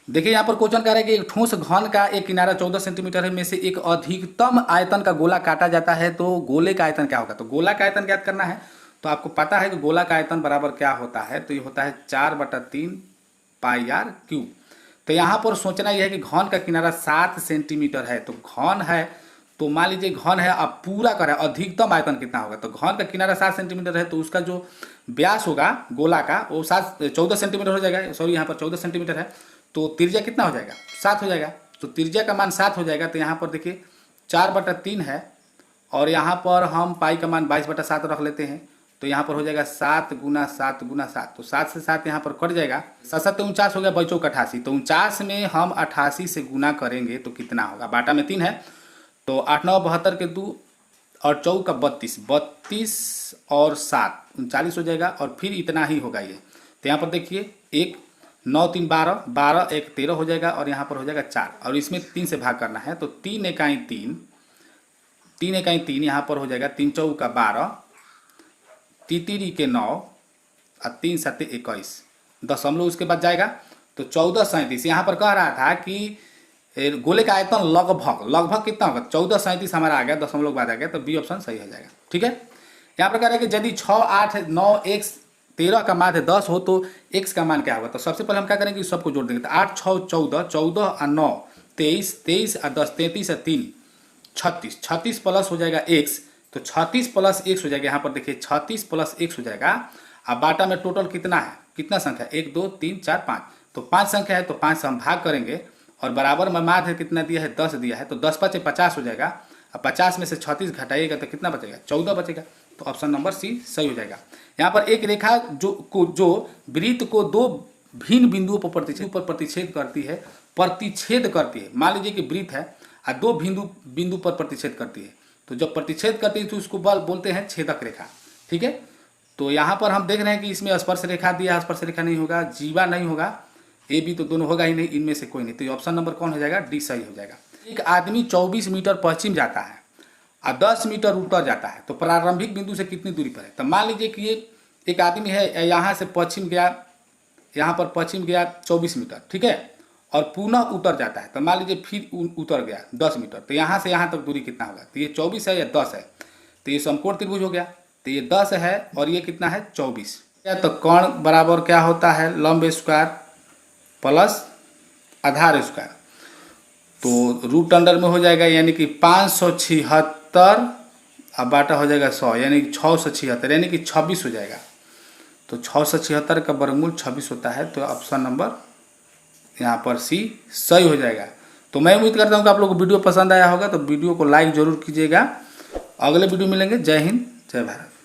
देखिए यहाँ पर क्वेश्चन कह रहा है कि एक ठोस घन का एक किनारा 14 सेंटीमीटर है, में से एक अधिकतम आयतन का गोला काटा जाता है, तो गोले का आयतन क्या होगा? तो गोला का आयतन ज्ञात करना है, तो आपको पता है कि गोला का आयतन बराबर क्या होता है, तो ये होता है 4/3 πr³। तो यहाँ पर सोचना यह है कि घन का किनारा 7 सेंटीमीटर है, तो घन है, तो मान लीजिए घन है, अब पूरा करें अधिकतम आयतन कितना होगा? तो घन का किनारा 7 सेंटीमीटर है, तो उसका जो व्यास होगा गोला का वो 14 सेंटीमीटर हो जाएगा, सॉरी यहाँ पर 14 सेंटीमीटर है, तो त्रिज्या कितना हो जाएगा? 7 हो जाएगा, तो त्रिज्या का मान 7 हो जाएगा। तो यहाँ पर देखिए 4/3 है, और यहाँ पर हम पाई का मान 22/7 रख लेते हैं, तो यहाँ पर हो जाएगा 7 × 7 × 7, तो 7 से 7 यहाँ पर कट जाएगा, 7 × 7 49 हो गया, बचो 88, तो 49 में हम 88 से गुना करेंगे तो कितना होगा? बाटा में 3 है, तो 8 9 72 के 2 और 4 का 32, 32 और 7 39 हो जाएगा, और फिर इतना ही होगा ये। तो यहाँ पर देखिए 1 9 3 12 12 1 13 हो जाएगा, और यहाँ पर हो जाएगा 4, और इसमें 3 से भाग करना है, तो 3 इकाई 3 3 इकाई 3 यहाँ पर हो जाएगा, 3 4 का 12 3 के 9 और 3 7 21 दशमलव उसके बाद जाएगा, तो 1437। यहाँ पर कह रहा था कि गोले का आयतन लगभग कितना होगा? 1437 हमारा आ गया, दशमलव बाद आ गया, तो बी ऑप्शन सही हो जाएगा, ठीक है। यहाँ पर कह रहा है कि यदि 6 8 9 x 13 का माध्य 10 हो तो x का मान क्या होगा? तो सबसे पहले हम क्या करेंगे, सबको जोड़ देंगे, तो 8 6 14 14 और 9 23 23 और 10 33 और 3 36 36 प्लस हो जाएगा x, तो 36 + x हो जाएगा। यहाँ पर देखिए 36 + x हो जाएगा। अब बाटा में टोटल कितना है, कितना संख्या? 1 2 3 4 5, तो 5 संख्या है, तो 5 से हम भाग करेंगे, और बराबर में माध्य कितना दिया है? 10 दिया है, तो 10 × 5 = 50 हो जाएगा। अब 50 में से 36 घटाइएगा तो कितना बचेगा? 14 बचेगा, तो ऑप्शन नंबर सी सही हो जाएगा। यहाँ पर एक रेखा जो वृत्त को 2 भिन्न बिंदुओं पर प्रतिच्छेद करती है, मान लीजिए कि वृत्त है और 2 बिंदु पर प्रतिच्छेद करती है, तो जब प्रतिच्छेद करती है तो उसको बोलते हैं छेदक रेखा, ठीक है। तो यहाँ पर हम देख रहे हैं कि इसमें स्पर्श रेखा दिया, स्पर्श रेखा नहीं होगा, जीवा नहीं होगा, ए बी तो दोनों होगा ही नहीं, इनमें से कोई नहीं, तो ऑप्शन नंबर कौन हो जाएगा? डी सही हो जाएगा। एक आदमी 24 मीटर पश्चिम जाता है और 10 मीटर उत्तर जाता है, तो प्रारंभिक बिंदु से कितनी दूरी पर है? तो मान लीजिए कि ये एक आदमी है, यहाँ से पश्चिम गया, यहाँ पर पश्चिम गया 24 मीटर, ठीक है, और पुनः उत्तर जाता है, तो मान लीजिए फिर उतर गया 10 मीटर, तो यहाँ से यहाँ तक दूरी कितना होगा? तो ये 24 है या 10 है, तो ये समकोण त्रिभुज हो गया, तो ये 10 है और ये कितना है? 24। तो कोण बराबर क्या होता है? लंब स्क्वायर प्लस आधार स्क्वायर, तो रूट अंडर में हो जाएगा, यानी कि 576 अब बाटा हो जाएगा 100, यानी कि 676, यानी कि 26 हो जाएगा। तो 676 का वर्गमूल 26 होता है, तो ऑप्शन नंबर यहाँ पर सी सही हो जाएगा। तो मैं उम्मीद करता हूँ कि आप लोगों को वीडियो पसंद आया होगा, तो वीडियो को लाइक जरूर कीजिएगा। अगले वीडियो मिलेंगे। जय हिंद, जय भारत।